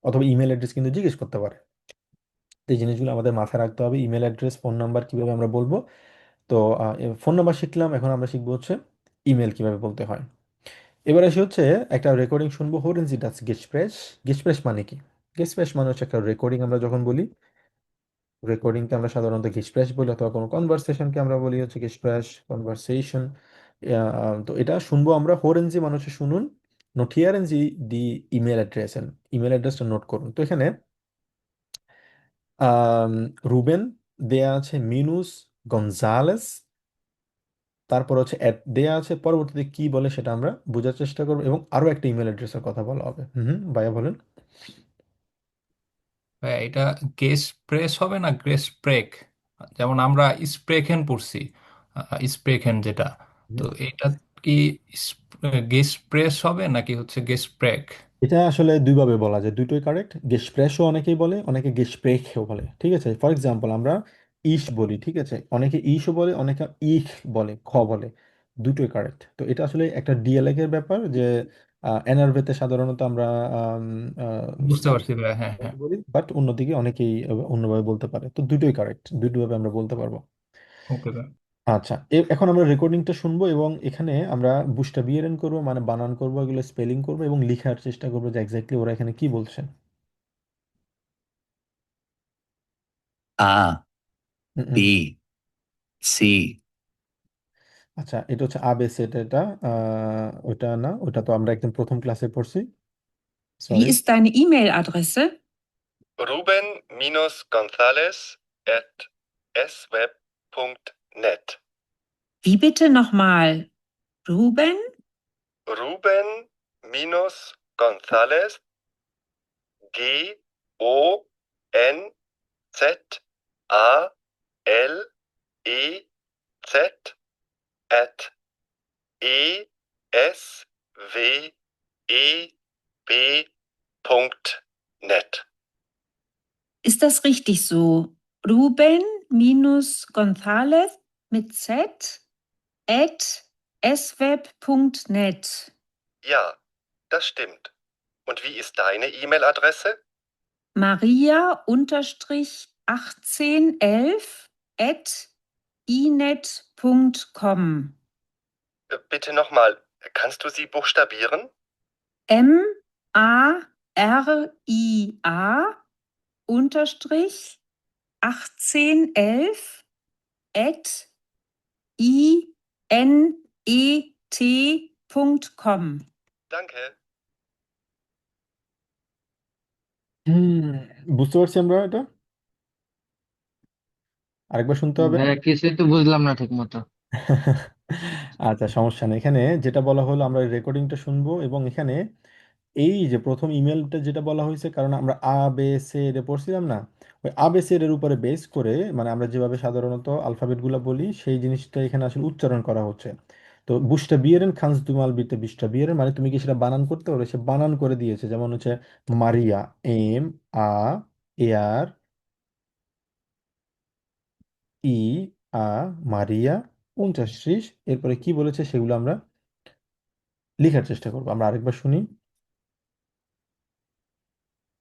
অথবা ইমেল অ্যাড্রেস কিন্তু জিজ্ঞেস করতে পারে। তো এই জিনিসগুলো আমাদের মাথায় রাখতে হবে, ইমেল অ্যাড্রেস, ফোন নাম্বার কিভাবে আমরা বলবো। তো ফোন নাম্বার শিখলাম, এখন আমরা শিখবো হচ্ছে ইমেল কিভাবে বলতে হয়। এবার আসি হচ্ছে একটা রেকর্ডিং শুনবো, হোরেন জি ডাস গেসপ্রেস। গেসপ্রেস মানে কি? গেসপ্রেস মানে হচ্ছে একটা রেকর্ডিং। আমরা যখন বলি রেকর্ডিংকে আমরা সাধারণত গেসপ্রেস বলি, অথবা কোনো কনভারসেশনকে আমরা বলি হচ্ছে গেসপ্রেস, কনভারসেশন। তো এটা শুনবো আমরা। হোরেন জি মানে হচ্ছে শুনুন, নোটিয়ারেন জি দি ইমেল অ্যাড্রেস, ইমেল অ্যাড্রেসটা নোট করুন। তো এখানে আম, রুবেন দেয়া আছে, মিনুস গনজালেস, তারপর হচ্ছে দেয়া আছে, পরবর্তীতে কি বলে সেটা আমরা বোঝার চেষ্টা করবো, এবং আরো একটা ইমেল অ্যাড্রেসের কথা বলা হবে। ভাইয়া বলেন। ভাই, এটা গেস প্রেস হবে না গ্রেস ব্রেক? যেমন আমরা স্প্রেখেন পড়ছি, স্প্রেখেন যেটা, তো হুম। এটা কি গেস প্রেস হবে নাকি হচ্ছে গেস ব্রেক? এটা আসলে দুইভাবে বলা যায়, দুটোই কারেক্ট। গেসপ্রেসও অনেকেই বলে, অনেকে গেসপ্রেকও বলে, ঠিক আছে। ফর এক্সাম্পল আমরা ইস বলি, ঠিক আছে, অনেকে ইসও বলে, অনেকে ইখ বলে, খ বলে। দুটোই কারেক্ট। তো এটা আসলে একটা ডিএলএগ এর ব্যাপার, যে এনআরভিতে সাধারণত আমরা বুঝতে পারছি ভাই, হ্যাঁ হ্যাঁ। বলি, বাট অন্যদিকে অনেকেই অন্যভাবে বলতে পারে। তো দুটোই কারেক্ট, দুটোভাবে আমরা বলতে পারবো। ওকে ভাই। আচ্ছা, এখন আমরা রেকর্ডিংটা শুনবো, এবং এখানে আমরা বুস্টা বিয়েরেন করবো, মানে বানান করবো, এগুলো স্পেলিং করবো, এবং লিখার চেষ্টা করবো যে এক্স্যাক্টলি ওরা এখানে কি বলছেন। A, hmm, hmm. B, C. আচ্ছা, এটা হচ্ছে আবেসে, এটা ওটা না, ওটা তো আমরা একদম প্রথম ক্লাসে পড়ছি। Wie sorry. ist deine E-Mail-Adresse? Ruben-Gonzalez@sweb.net. Wie bitte nochmal? Ruben? Ruben-Gonzalez, Gonzalez at esweb.net. Ist das richtig so? Ruben minus González mit Z at sweb.net. Ja, das stimmt. Und wie ist deine E-Mail-Adresse? Maria-1811 at inet.com. Bitte nochmal, kannst du sie buchstabieren? Maria unterstrich 1811 at inet.com. Danke. বুঝতে পারছি আমরা এটা, আরেকবার শুনতে হবে। ভাইয়া কিছুই তো বুঝলাম না ঠিক মতো। আচ্ছা, সমস্যা নেই। এখানে যেটা বলা হলো, আমরা রেকর্ডিংটা শুনবো, এবং এখানে এই যে প্রথম ইমেলটা যেটা বলা হয়েছে, কারণ আমরা আ বে সে রে পড়ছিলাম না, ওই আ বে সে এর উপরে বেস করে, মানে আমরা যেভাবে সাধারণত আলফাবেটগুলো বলি সেই জিনিসটা এখানে আসলে উচ্চারণ করা হচ্ছে। তো বুস্টা বিয়েরেন খান্স দুমাল বিতে বিশটা বিয়েরেন, মানে তুমি কি সেটা বানান করতে পারো, সে বানান করে দিয়েছে। যেমন হচ্ছে মারিয়া, MA ই আ মারিয়া, 29, এরপরে কি বলেছে সেগুলো আমরা লেখার চেষ্টা করবো। আমরা আরেকবার শুনি।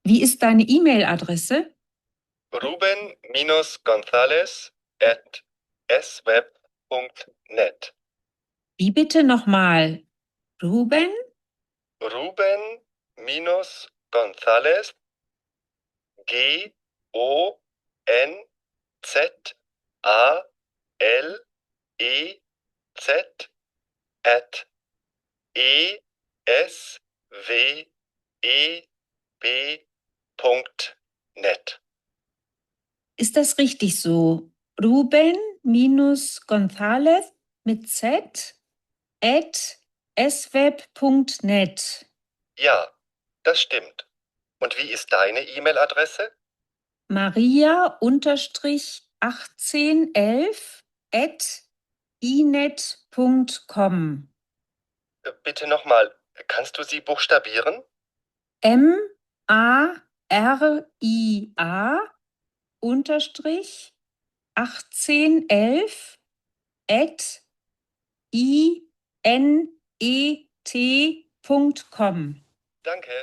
Wie ist deine E-Mail-Adresse? Ruben-Gonzalez@sweb.net. Wie bitte nochmal? Ruben, Ruben minus González, Gonzalez at esweb.net. ist das richtig so? Ruben minus González mit Z at sweb.net. Ja, das stimmt. Und wie ist deine E-Mail-Adresse? Maria-1811 at inet.com. Bitte nochmal, kannst du sie buchstabieren? Maria unterstrich 1811 at inet.com. Danke.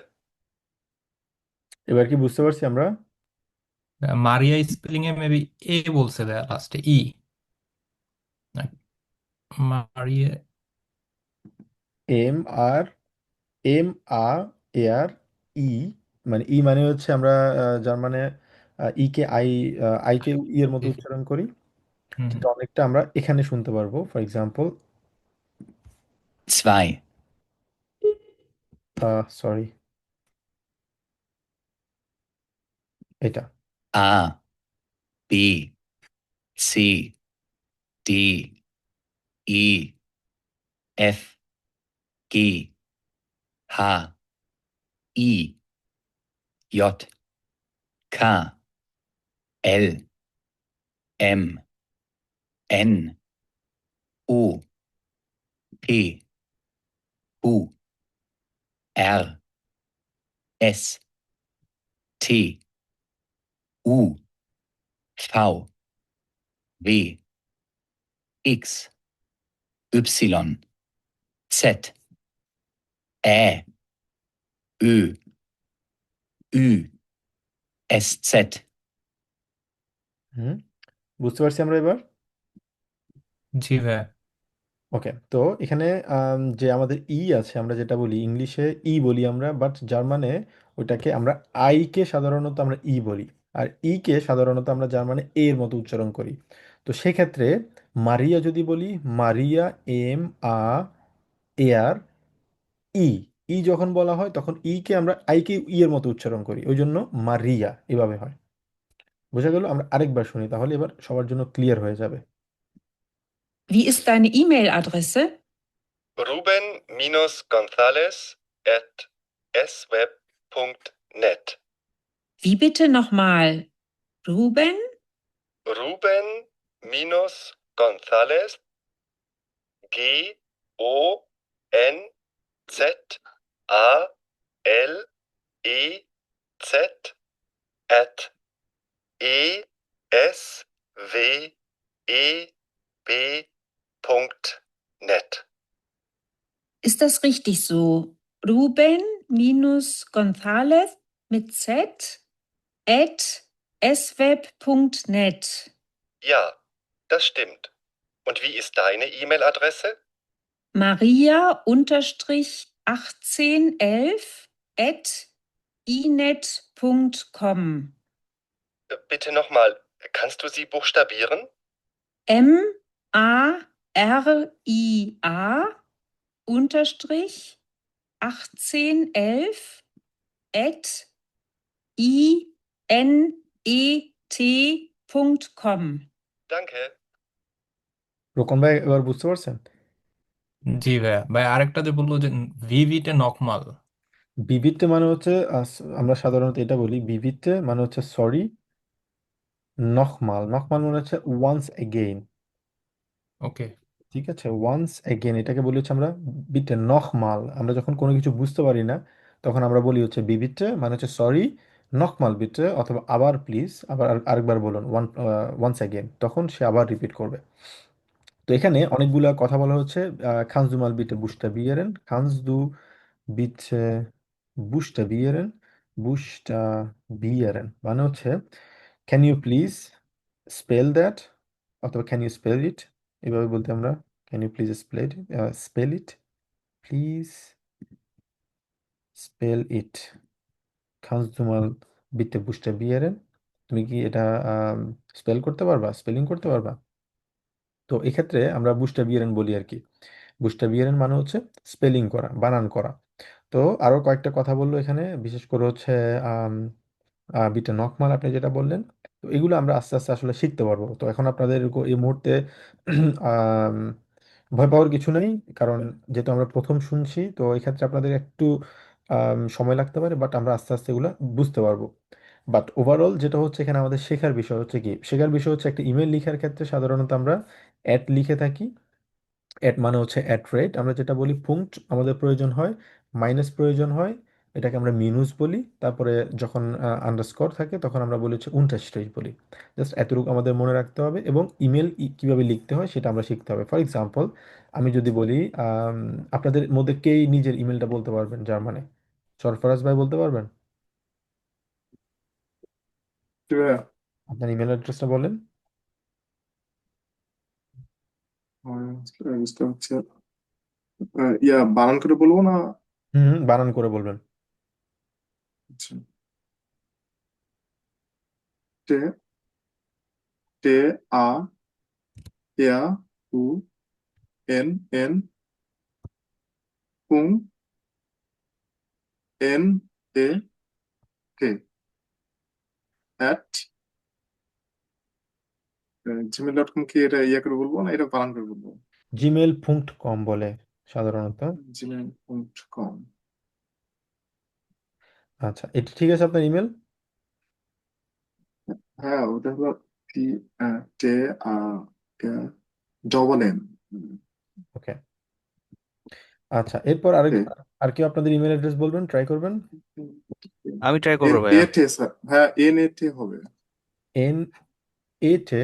এবার কি বুঝতে পারছি আমরা? মারিয়া spelling এ maybe এ বলছে দেয়া লাস্টে ই মারিয়া M R am a এ আর ই, মানে ই মানে হচ্ছে আমরা জার্মানে ই কে আই, আই কে ই এর মতো উচ্চারণ করি, হুম যেটা অনেকটা আমরা এখানে শুনতে পারবো। ফর এক্সাম্পল, 2, সরি, এটা A, B, C, D, E, F, G, H, I, J, K, L, M, N, O, P, Q, R, S, T, U, V, W, X, Y, Z, Ä, Ö, Ü, SZ. হুম, বুঝতে পারছি আমরা এবার। জি ভাই ওকে, তো এখানে যে আমাদের ই আছে, আমরা যেটা বলি ইংলিশে ই বলি আমরা, বাট জার্মানে ওইটাকে আমরা আই কে সাধারণত আমরা ই বলি, আর ই কে সাধারণত আমরা জার্মানে এর মতো উচ্চারণ করি। তো সেক্ষেত্রে মারিয়া যদি বলি, মারিয়া এম আ এ আর ই, ই যখন বলা হয় তখন ই কে আমরা আই কে ই এর মতো উচ্চারণ করি, ওই জন্য মারিয়া এভাবে হয়। বোঝা গেল? আমরা আরেকবার শুনি, তাহলে এবার সবার জন্য ক্লিয়ার হয়ে যাবে। Wie ist deine E-Mail-Adresse? Ruben minus González at sweb.net. Wie bitte nochmal? Ruben, Ruben minus González, Gonzalez at esweb.net. ist das richtig so? Ruben minus González mit Z at sweb.net. Ja, das stimmt. Und wie ist deine E-Mail-Adresse? Maria-1811 at inet.com. Bitte nochmal, kannst du sie buchstabieren? Maria unterstrich 1811 at inet.com. Danke. রোকন ভাই এবার বুঝতে পারছেন? জি ভাই ভাই আরেকটা যে বললো যে ভিভিতে নকমাল বিবিতে মানে হচ্ছে আমরা সাধারণত এটা বলি, বিবিতে মানে হচ্ছে সরি, নখমাল, নখমাল মানে হচ্ছে ওয়ান্স এগেইন। ওকে ঠিক আছে, ওয়ান্স এগেইন এটাকে বলি হচ্ছে আমরা বিটে নখমাল। আমরা যখন কোনো কিছু বুঝতে পারি না তখন আমরা বলি হচ্ছে বিবিতে মানে হচ্ছে সরি, নখমাল বিটে, অথবা আবার প্লিজ, আবার আরেকবার বলুন, ওয়ান্স এগেইন, তখন সে আবার রিপিট করবে। তো এখানে অনেকগুলা কথা বলা হচ্ছে। খানস দু মাল বিটে বুস্টাবিয়েরেন, খানস দু বিটে বুস্টাবিয়েরেন, বুস্টাবিয়েরেন মানে হচ্ছে can you please spell that, অথবা ক্যান ইউ স্পেল ইট, এভাবে বলতে আমরা can you please spell it, please spell it. kannst du mal bitte buchstabieren? তুমি কি এটা স্পেল করতে পারবা, স্পেলিং করতে পারবা? তো এক্ষেত্রে আমরা বুস্টাবিয়েরেন বলি আর কি। বুস্টাবিয়েরেন মানে হচ্ছে স্পেলিং করা, বানান করা। তো আরো কয়েকটা কথা বললো এখানে, বিশেষ করে হচ্ছে আম, বিটা নকমাল আপনি যেটা বললেন, তো এগুলো আমরা আস্তে আস্তে আসলে শিখতে পারবো। তো এখন আপনাদের এই মুহূর্তে আম, ভয় পাওয়ার কিছু নেই, কারণ যেহেতু আমরা প্রথম শুনছি, তো এই ক্ষেত্রে আপনাদের একটু সময় লাগতে পারে, বাট আমরা আস্তে আস্তে এগুলো বুঝতে পারবো। বাট ওভারঅল যেটা হচ্ছে এখানে আমাদের শেখার বিষয় হচ্ছে কি, শেখার বিষয় হচ্ছে একটা ইমেল লেখার ক্ষেত্রে সাধারণত আমরা অ্যাট লিখে থাকি। অ্যাট মানে হচ্ছে অ্যাট রেট, আমরা যেটা বলি পুংট আমাদের প্রয়োজন হয়, মাইনাস প্রয়োজন হয়, এটাকে আমরা মিনুস বলি। তারপরে যখন আন্ডারস্কোর থাকে তখন আমরা বলি হচ্ছে উনটাস্ট্রেজ বলি। জাস্ট এতটুকু আমাদের মনে রাখতে হবে, এবং ইমেল কিভাবে লিখতে হয় সেটা আমরা শিখতে হবে। ফর এক্সাম্পল, আমি যদি বলি আপনাদের মধ্যে কেই নিজের ইমেলটা বলতে পারবেন জার্মানে? সরফরাজ ভাই বলতে পারবেন? Yeah. আপনার ইমেল অ্যাড্রেসটা বলেন। বুঝতে হচ্ছে ইয়া বানান করে বলবো না? হুম, বানান করে বলবেন। আচ্ছা, টে টে আ ইয়া উ এন এন কুং এন এ কে অ্যাট gmail.com। কি এটা ইয়া করে বলবো না এটা বানান করে বলবো? gmail.com বলে সাধারণত। gmail.com। আচ্ছা, এটা ঠিক আছে আপনার ইমেল? হ্যাঁ, ওটা হলো টি টে আ ডবল এন। ওকে। আচ্ছা, এরপর আরেক, আর কেউ আপনাদের ইমেল অ্যাড্রেস বলবেন, ট্রাই করবেন। আমি ট্রাই করবো এন এ ভাইয়া। টে স্যার, হ্যাঁ এন এ টে হবে। এন এ টে,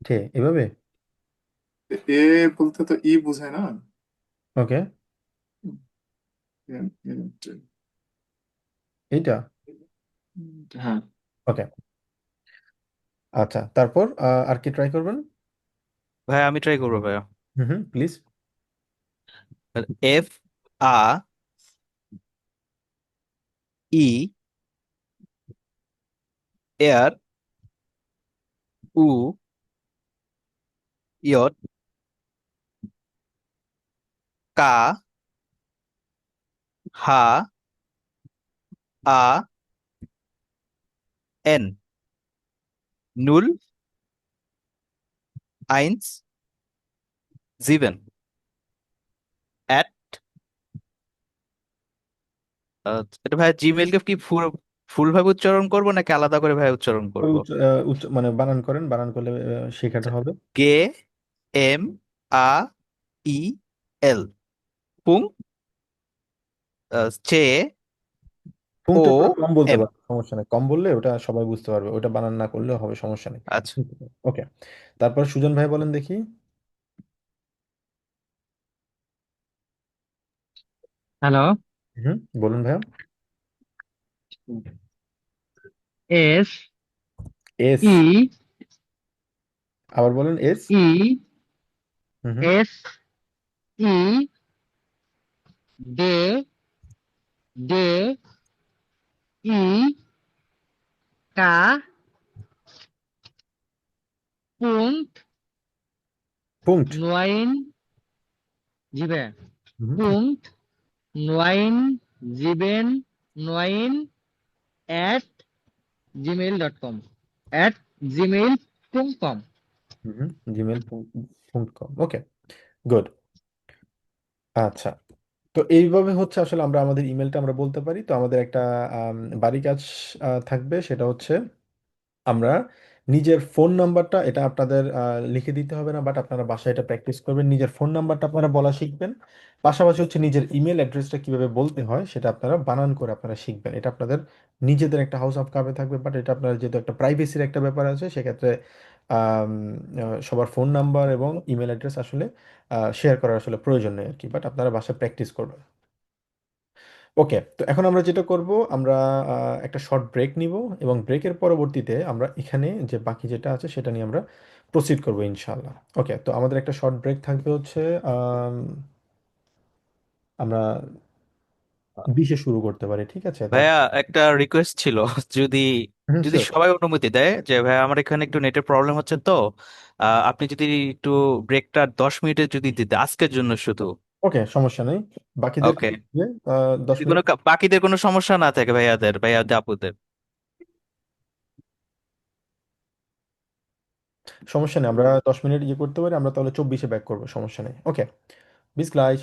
টে এভাবে? এ বলতে তো ই বোঝায় না। ওকে, এন এন টে। এইটা। হ্যাঁ, ওকে, আচ্ছা, তারপর আর কি ট্রাই করবেন? ভাইয়া আমি ট্রাই করবো ভাইয়া। হুম হুম, প্লিজ। এফ আ ই এয়ার উ ইয়ট কা হা আ এন নুল আইনস জিভেন অ্যাট। এটা ভাইয়া জিমেইলকে কি ফুল ফুল ভাবে উচ্চারণ করবো নাকি আলাদা করে ভাই উচ্চারণ ওই করবো? মানে বানান করেন, বানান করলে শেখাটা হবে। কে এম আ ই এল পুং চে ও পুংটা একটু কম বলতে এম। পারবে, সমস্যা নেই, কম বললে ওটা সবাই বুঝতে পারবে, ওটা বানান না করলেও হবে, সমস্যা নেই। আচ্ছা ওকে, তারপর সুজন ভাই বলেন দেখি। হ্যালো। হুম, বলুন ভাইয়া। এস এস, ই আবার বলেন এস। ই হুম হুম। এস ই ডে ডে ই কা পুংট পুংট। নয়ন জিবে হুম পুংট নয়ন জিবেন নয়ন অ্যাট gmail.com at gmail.com। হুম, gmail.com। Okay, good. আচ্ছা, তো এইভাবে হচ্ছে আসলে আমরা আমাদের ইমেলটা আমরা বলতে পারি। তো আমাদের একটা বাড়ি কাজ থাকবে, সেটা হচ্ছে আমরা নিজের ফোন নাম্বারটা, এটা আপনাদের লিখে দিতে হবে না, বাট আপনারা বাসায় এটা প্র্যাকটিস করবেন, নিজের ফোন নাম্বারটা আপনারা বলা শিখবেন। পাশাপাশি হচ্ছে নিজের ইমেল অ্যাড্রেসটা কিভাবে বলতে হয় সেটা আপনারা বানান করে আপনারা শিখবেন। এটা আপনাদের নিজেদের একটা হাউস অফ কার্ভে থাকবে, বাট এটা আপনার যেহেতু একটা প্রাইভেসির একটা ব্যাপার আছে, সেক্ষেত্রে আম, সবার ফোন নাম্বার এবং ইমেল অ্যাড্রেস আসলে শেয়ার করার আসলে প্রয়োজন নেই আর কি, বাট আপনারা বাসায় প্র্যাকটিস করবেন। ওকে, তো এখন আমরা যেটা করব, আমরা একটা শর্ট ব্রেক নিব এবং ব্রেকের পরবর্তীতে আমরা এখানে যে বাকি যেটা আছে সেটা নিয়ে আমরা প্রসিড করব ইনশাআল্লাহ। ওকে, তো আমাদের একটা শর্ট ব্রেক থাকবে হচ্ছে আম, আমরা 20-এ শুরু করতে পারি, ঠিক আছে? তার ভাইয়া একটা রিকোয়েস্ট ছিল, যদি যদি শিওর। সবাই অনুমতি দেয়, যে ভাইয়া আমার এখানে একটু নেটের প্রবলেম হচ্ছে, তো আপনি যদি একটু ব্রেকটা 10 মিনিটের যদি দিতে, আজকের জন্য শুধু। ওকে, সমস্যা নেই। বাকিদেরকে ওকে, দিয়ে, 10 যদি কোনো মিনিট বাকিদের কোনো সমস্যা না থাকে, ভাইয়া আপুদের। সমস্যা নেই, আমরা 10 মিনিট ইয়ে করতে পারি, আমরা তাহলে 24-এ ব্যাক করবো, সমস্যা নেই। ওকে, বিস গ্লাইজ।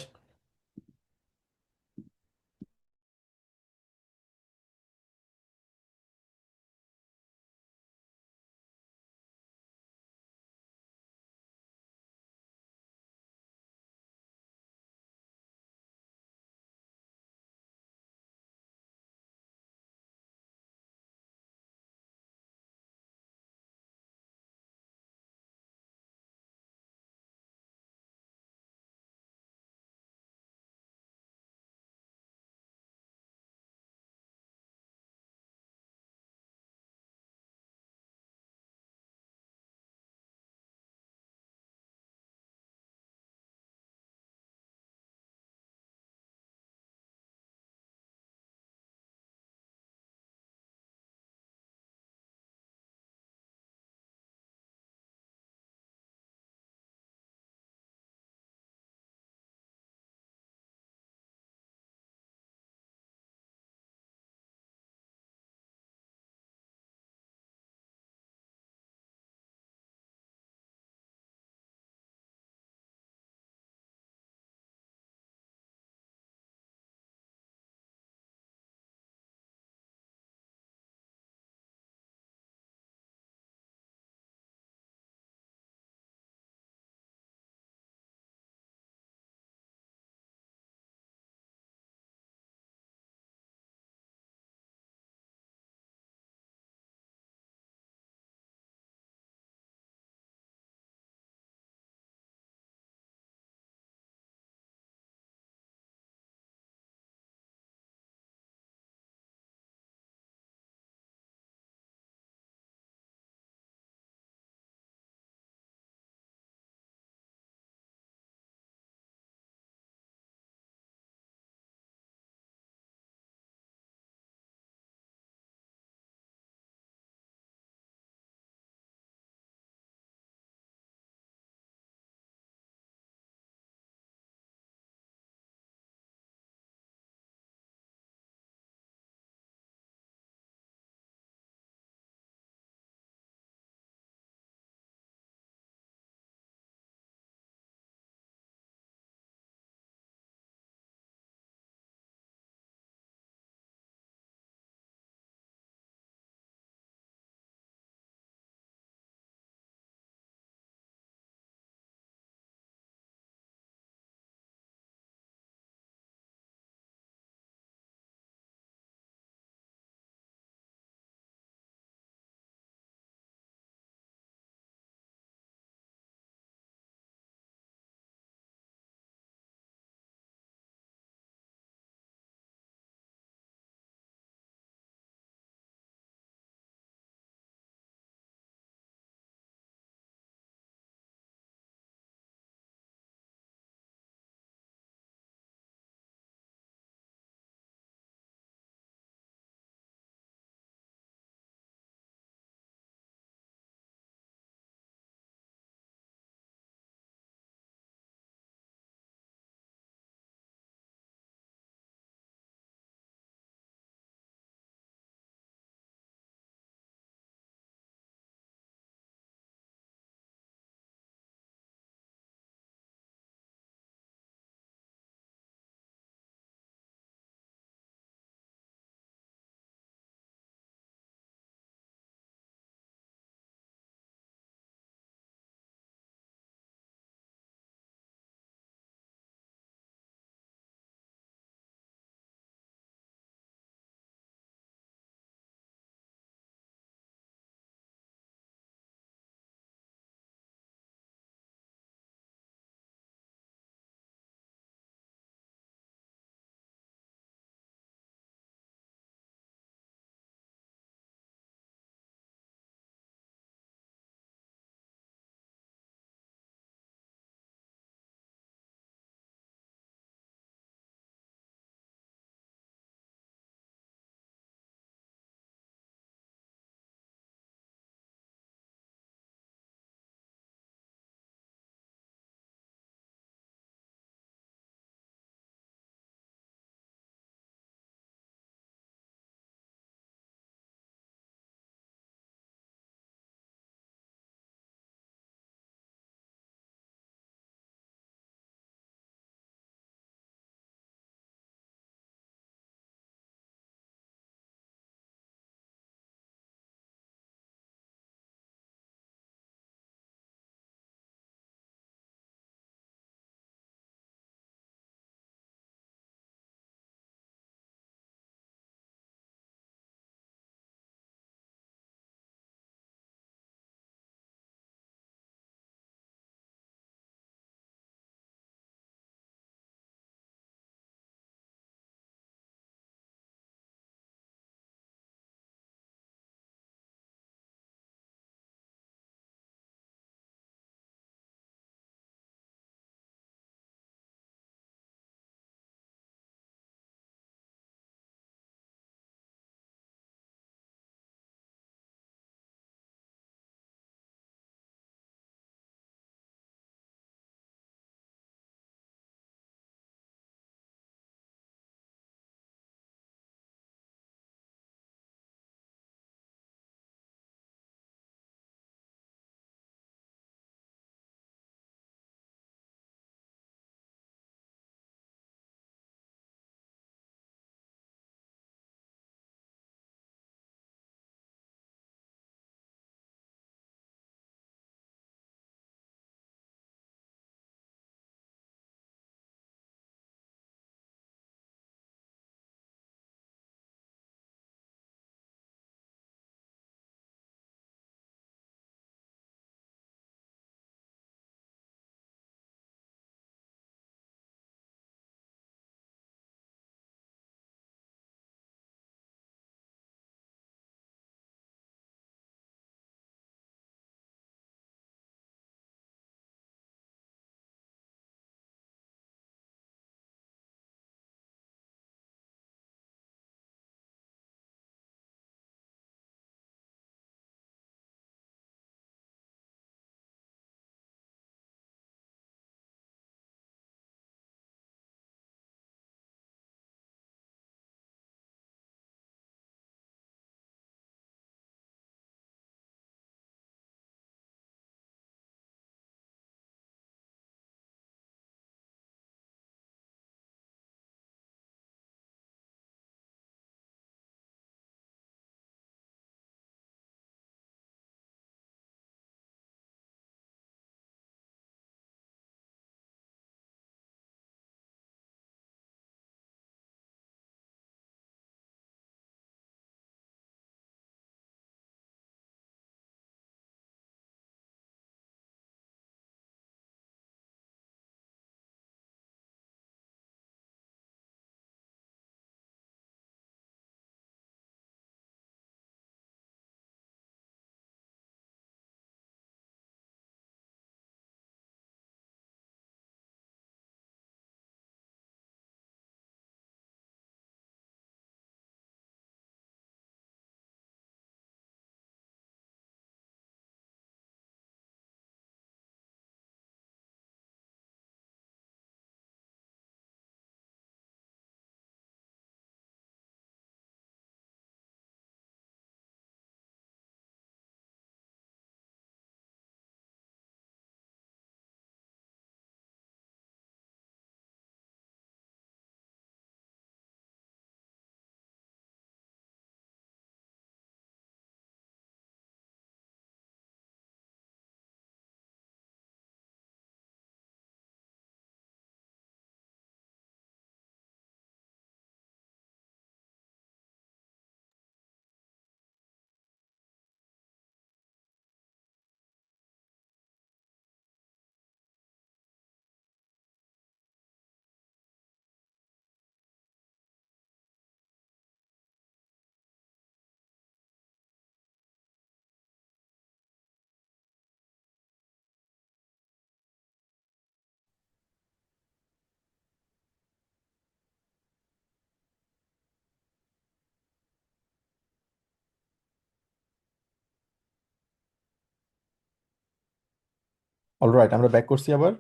অলরাইট, আমরা ব্যাক করছি আবার।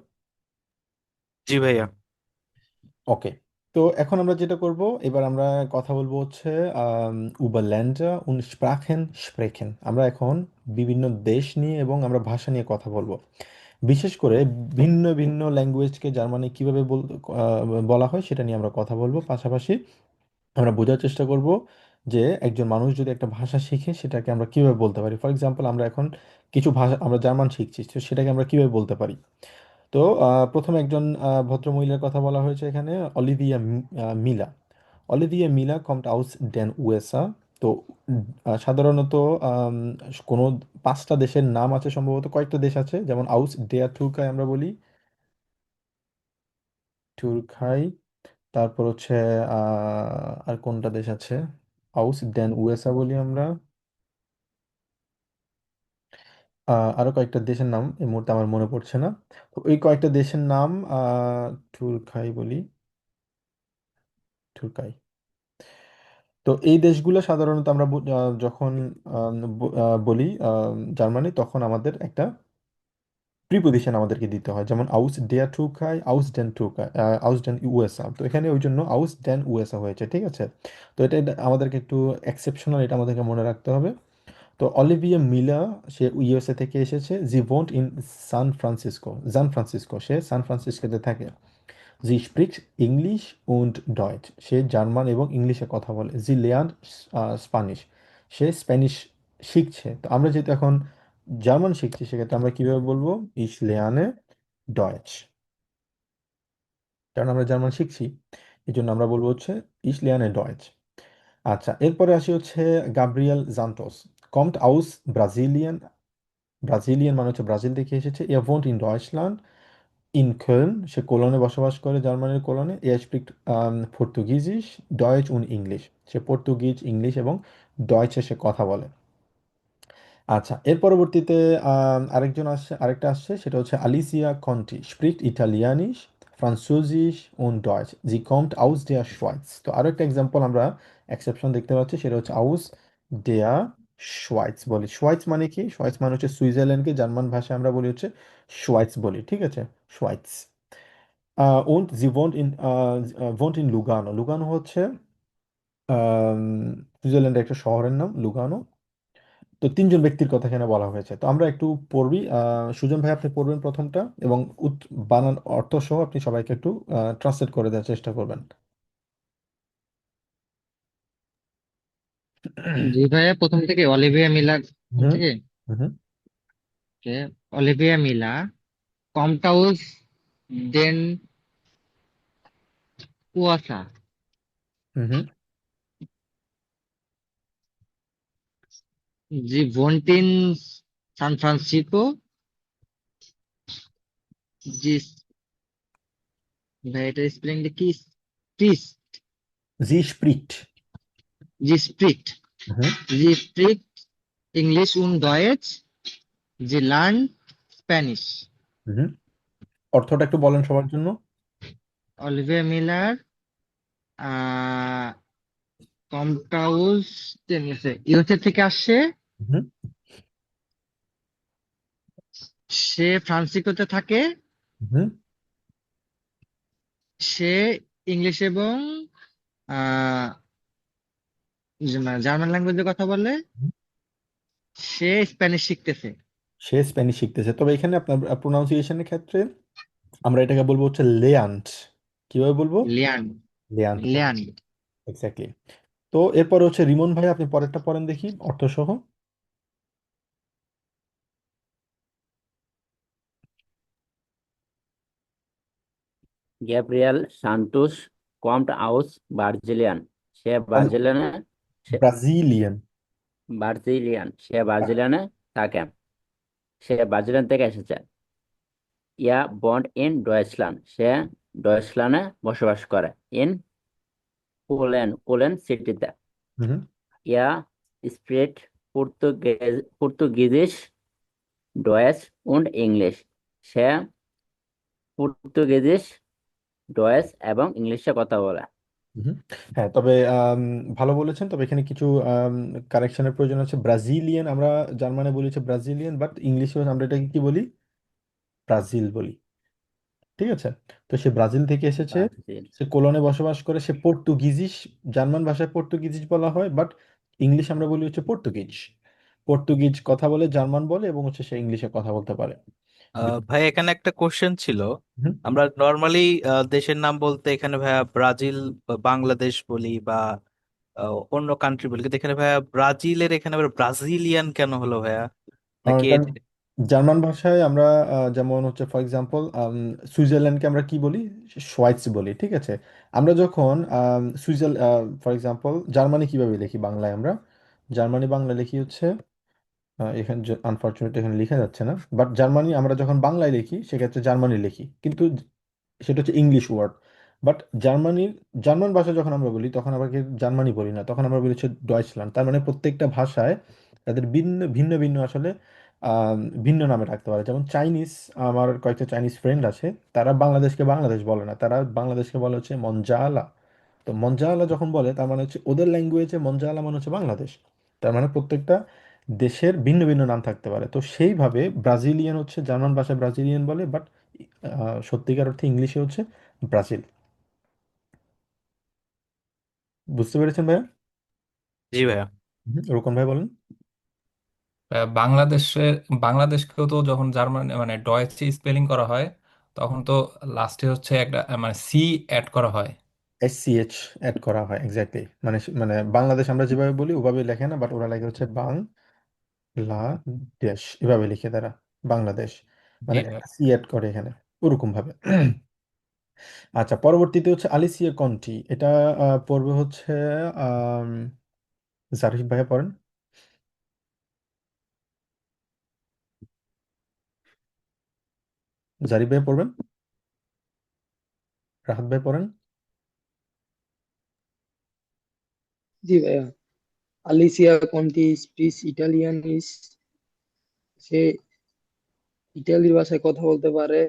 জি ভাইয়া। ওকে, তো এখন আমরা যেটা করব, এবার আমরা কথা বলবো হচ্ছে über Länder und Sprachen sprechen। আমরা এখন বিভিন্ন দেশ নিয়ে এবং আমরা ভাষা নিয়ে কথা বলবো। বিশেষ করে ভিন্ন ভিন্ন ল্যাঙ্গুয়েজকে জার্মানি কিভাবে বলা হয় সেটা নিয়ে আমরা কথা বলবো। পাশাপাশি আমরা বোঝার চেষ্টা করব যে একজন মানুষ যদি একটা ভাষা শিখে সেটাকে আমরা কিভাবে বলতে পারি। ফর এক্সাম্পল, আমরা এখন কিছু ভাষা, আমরা জার্মান শিখছি, তো সেটাকে আমরা কিভাবে বলতে পারি। তো প্রথমে একজন ভদ্রমহিলার কথা বলা হয়েছে এখানে, অলিভিয়া মিলা। অলিভিয়া মিলা কমট আউস ডেন USA। তো সাধারণত আম, কোনো 5টা দেশের নাম আছে, সম্ভবত কয়েকটা দেশ আছে, যেমন আউস ডেয়া টুরকাই আমরা বলি, টুরকাই। তারপর হচ্ছে আর কোনটা দেশ আছে, আউস ডেন USA বলি আমরা। আরো কয়েকটা দেশের নাম এই মুহূর্তে আমার মনে পড়ছে না। তো ওই কয়েকটা দেশের নাম টুরকাই বলি, টুরকাই। তো এই দেশগুলো সাধারণত আমরা যখন বলি জার্মানি, তখন আমাদের একটা প্রিপোজিশন আমাদেরকে দিতে হয়, যেমন আউস ডেয়া টুরকাই, আউস ডেন টুরকাই, আউস ডেন USA। তো এখানে ওই জন্য আউস ডেন USA হয়েছে, ঠিক আছে। তো এটা আমাদেরকে একটু এক্সেপশনাল, এটা আমাদেরকে মনে রাখতে হবে। তো অলিভিয়া মিলা, সে USA থেকে এসেছে। জি ভোন্ট ইন সান ফ্রান্সিসকো, সে সান ফ্রান্সিসকোতে থাকে। Sie spricht English und Deutsch, সে জার্মান এবং ইংলিশে কথা বলে। Sie lernt Spanish, সে স্প্যানিশ শিখছে। তো আমরা যেহেতু এখন জার্মান শিখছি, সেক্ষেত্রে আমরা কিভাবে বলবো, Ich lerne Deutsch, কারণ আমরা জার্মান শিখছি, এই জন্য আমরা বলবো হচ্ছে Ich lerne Deutsch। আচ্ছা, এরপরে আসি হচ্ছে গাব্রিয়েল জান্টোস, কমট আউস ব্রাজিলিয়ান। ব্রাজিলিয়ান মানে হচ্ছে ব্রাজিল থেকে এসেছে। Er wohnt in Deutschland, ইন কölন, সে কোলনে বসবাস করে, জার্মানির কোলনে। Er spricht পর্তুগিজিস, ডয়েচ und ইংলিশ, সে পর্তুগিজ, ইংলিশ এবং ডয়েচে সে কথা বলে। আচ্ছা, এর পরবর্তীতে আরেকটা আসছে, সেটা হচ্ছে আলিসিয়া কন্টি, স্প্রিক্ট ইটালিয়ানিস, ফ্রান্সুজিস und ডয়েচ, জি কমট আউস দেয়ার শোয়াইজ। তো আরো একটা এক্সাম্পল আমরা এক্সেপশন দেখতে পাচ্ছি, সেটা হচ্ছে আউস দেয়ার শোয়াইজ বলি। শোয়াইজ মানে কি? শোয়াইজ মানে হচ্ছে সুইজারল্যান্ডকে জার্মান ভাষায় আমরা বলি হচ্ছে শোয়াইজ বলি, ঠিক আছে, শোয়াইজ। Und sie wohnt in Lugano. Lugano হচ্ছে আম, সুইজারল্যান্ডের একটা শহরের নাম, লুগানো। তো 3জন ব্যক্তির কথা এখানে বলা হয়েছে। তো আমরা একটু পড়বি। সুজন ভাই, আপনি পড়বেন প্রথমটা এবং বানান অর্থ সহ আপনি সবাইকে একটু ট্রান্সলেট করে দেওয়ার চেষ্টা করবেন। জি ভাইয়া, প্রথম থেকে অলিভিয়া মিলা হুম থেকে। হুম ওকে, অলিভিয়া মিলা কমটাউস দেন কুয়াসা, হুম জি ভন্টিন সান ফ্রান্সিসকো, জি ভাই এটা স্পেলিংটা কি? প্রিস, Sie spricht। জি স্প্রিক্ট, হুম জি স্প্রিক্ট ইংলিশ উন ডয়েচ, জি লার্ন স্প্যানিশ। হুম অর্থটা একটু বলেন সবার জন্য। অলিভিয়া মিলার কমটাউস ইউএসএ থেকে আসছে, হুম সে ফ্রান্সিসকোতে থাকে, হুম সে ইংলিশ এবং জার্মান ল্যাঙ্গুয়েজে কথা বলে, সে স্প্যানিশ শিখতেছে। সে স্প্যানিশ শিখতেছে। তবে এখানে আপনার প্রোনাউন্সিয়েশনের ক্ষেত্রে আমরা এটাকে বলবো হচ্ছে লেয়ান্ট। কিভাবে বলবো? লিয়ান, লেয়ান্ট। লিয়ান। এক্স্যাক্টলি। তো এরপরে হচ্ছে রিমন ভাই, আপনি পরেরটা পড়েন দেখি অর্থ সহ। গ্যাব্রিয়েল সান্টোস কমট আউস ব্রাজিলিয়ান, সে ব্রাজিলিয়ানে সে- ব্রাজিলিয়ান। ব্রাজিলিয়ানে থাকে, সে ব্রাজিলিয়ান থেকে এসেছে। ইয়া বন্ড ইন ডয়েচল্যান্ড, সে ডয়েচল্যান্ডে বসবাস করে। ইন কোলেন সিটিতে। হুম ইয়া স্প্রিট পর্তুগিজিস, ডয়েচ উন্ড ইংলিশ, সে পর্তুগিজিস, ডয়েচ এবং ইংলিশে কথা বলে। হুম। হ্যাঁ, তবে ভালো বলেছেন, তবে এখানে কিছু কারেকশনের প্রয়োজন আছে। ব্রাজিলিয়ান আমরা জার্মানে বলি হচ্ছে ব্রাজিলিয়ান, বাট ইংলিশে আমরা এটাকে কি বলি? ব্রাজিল বলি, ঠিক আছে? তো সে ব্রাজিল থেকে এসেছে, ব্রাজিল। সে কোলনে বসবাস করে, সে পর্তুগিজিস, জার্মান ভাষায় পর্তুগিজিস বলা হয়, বাট ইংলিশ আমরা বলি হচ্ছে পর্তুগিজ। পর্তুগিজ কথা বলে, জার্মান বলে, এবং হচ্ছে সে ইংলিশে কথা বলতে পারে। ভাই এখানে একটা কোশ্চেন ছিল। হুম। আমরা নর্মালি দেশের নাম বলতে এখানে ভাইয়া ব্রাজিল বা বাংলাদেশ বলি বা অন্য কান্ট্রি বলি, কিন্তু এখানে ভাইয়া ব্রাজিলের এখানে আবার ব্রাজিলিয়ান কেন হলো ভাইয়া? নাকি কারণ জার্মান ভাষায় আমরা যেমন হচ্ছে ফর এক্সাম্পল সুইজারল্যান্ডকে আমরা কি বলি? সোয়াইটস বলি, ঠিক আছে? আমরা যখন ফর এক্সাম্পল জার্মানি কিভাবে লিখি বাংলায়? আমরা জার্মানি বাংলা লিখি হচ্ছে, এখানে আনফরচুনেটলি এখানে লেখা যাচ্ছে না, বাট জার্মানি আমরা যখন বাংলায় লিখি সেক্ষেত্রে জার্মানি লিখি, কিন্তু সেটা হচ্ছে ইংলিশ ওয়ার্ড। বাট জার্মান ভাষা যখন আমরা বলি তখন আবার জার্মানি বলি না, তখন আমরা বলি হচ্ছে ডয়েচল্যান্ড। তার মানে প্রত্যেকটা ভাষায় তাদের ভিন্ন ভিন্ন ভিন্ন আসলে আহ, ভিন্ন নামে রাখতে পারে। যেমন চাইনিজ, আমার কয়েকটা চাইনিজ ফ্রেন্ড আছে, তারা বাংলাদেশকে বাংলাদেশ বলে না, তারা বাংলাদেশকে বলে হচ্ছে মনজালা। তো মনজালা যখন বলে তার মানে হচ্ছে ওদের ল্যাঙ্গুয়েজে মনজালা মানে হচ্ছে বাংলাদেশ। তার মানে প্রত্যেকটা দেশের ভিন্ন ভিন্ন নাম থাকতে পারে। তো সেইভাবে ব্রাজিলিয়ান হচ্ছে জার্মান ভাষায় ব্রাজিলিয়ান বলে, বাট সত্যিকার অর্থে ইংলিশে হচ্ছে ব্রাজিল। বুঝতে পেরেছেন ভাইয়া? জি ভাইয়া। ওরকম ভাই বলেন। বাংলাদেশে বাংলাদেশকেও তো যখন জার্মান মানে ডয়েচে স্পেলিং করা হয় তখন তো লাস্টে হচ্ছে একটা মানে সি অ্যাড করা হয়। SCH অ্যাড করা হয়, এক্স্যাক্টলি। মানে মানে বাংলাদেশ আমরা যেভাবে বলি ওভাবে লেখে না, বাট ওরা লেখে হচ্ছে বাংলাদেশ, এভাবে লিখে তারা বাংলাদেশ, জি মানে ভাই। সি অ্যাড করে এখানে, ওরকম ভাবে। আচ্ছা, পরবর্তীতে হচ্ছে আলিসিয়া কন্টি। এটা পড়বে হচ্ছে আম, জারিফ ভাইয়া পড়েন। জারিফ ভাই পড়বেন, রাহাত ভাই পড়েন। জি ভাইয়া। আলিসিয়া কন্টি স্পিচ ইটালিয়ানিস, সে ইটালির ভাষায় কথা বলতে পারে।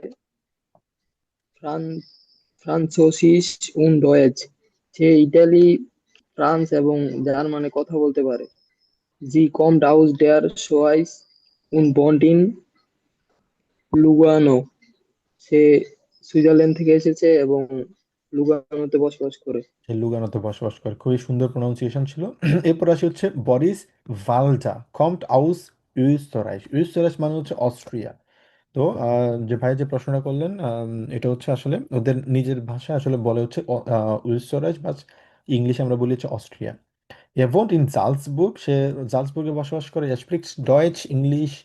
ফ্রান ফ্রান্সোসিস উন ডয়েচ, সে ইটালি, ফ্রান্স এবং জার্মানে কথা বলতে পারে। জি কমড আউস ডেয়ার শোয়াইস উন bond in Lugano, say Switzerland থেকে এসেছে এবং লুগানোতে বসবাস করে। সে লুগানোতে বসবাস করে, খুবই সুন্দর প্রোনাউন্সিয়েশন ছিল। এরপর আসি হচ্ছে বরিস ভালজা, কম্ট আউস ইউস্তরাইশ। ইউস্তরাইশ মানে হচ্ছে অস্ট্রিয়া। তো যে ভাই যে প্রশ্নটা করলেন, এটা হচ্ছে আসলে ওদের নিজের ভাষা আসলে বলে হচ্ছে উইসরাইচ, বা ইংলিশে আমরা বলি হচ্ছে Austria. Er wohnt in Salzburg, সে জালসবুর্গে বসবাস করে। Er spricht Deutsch, English,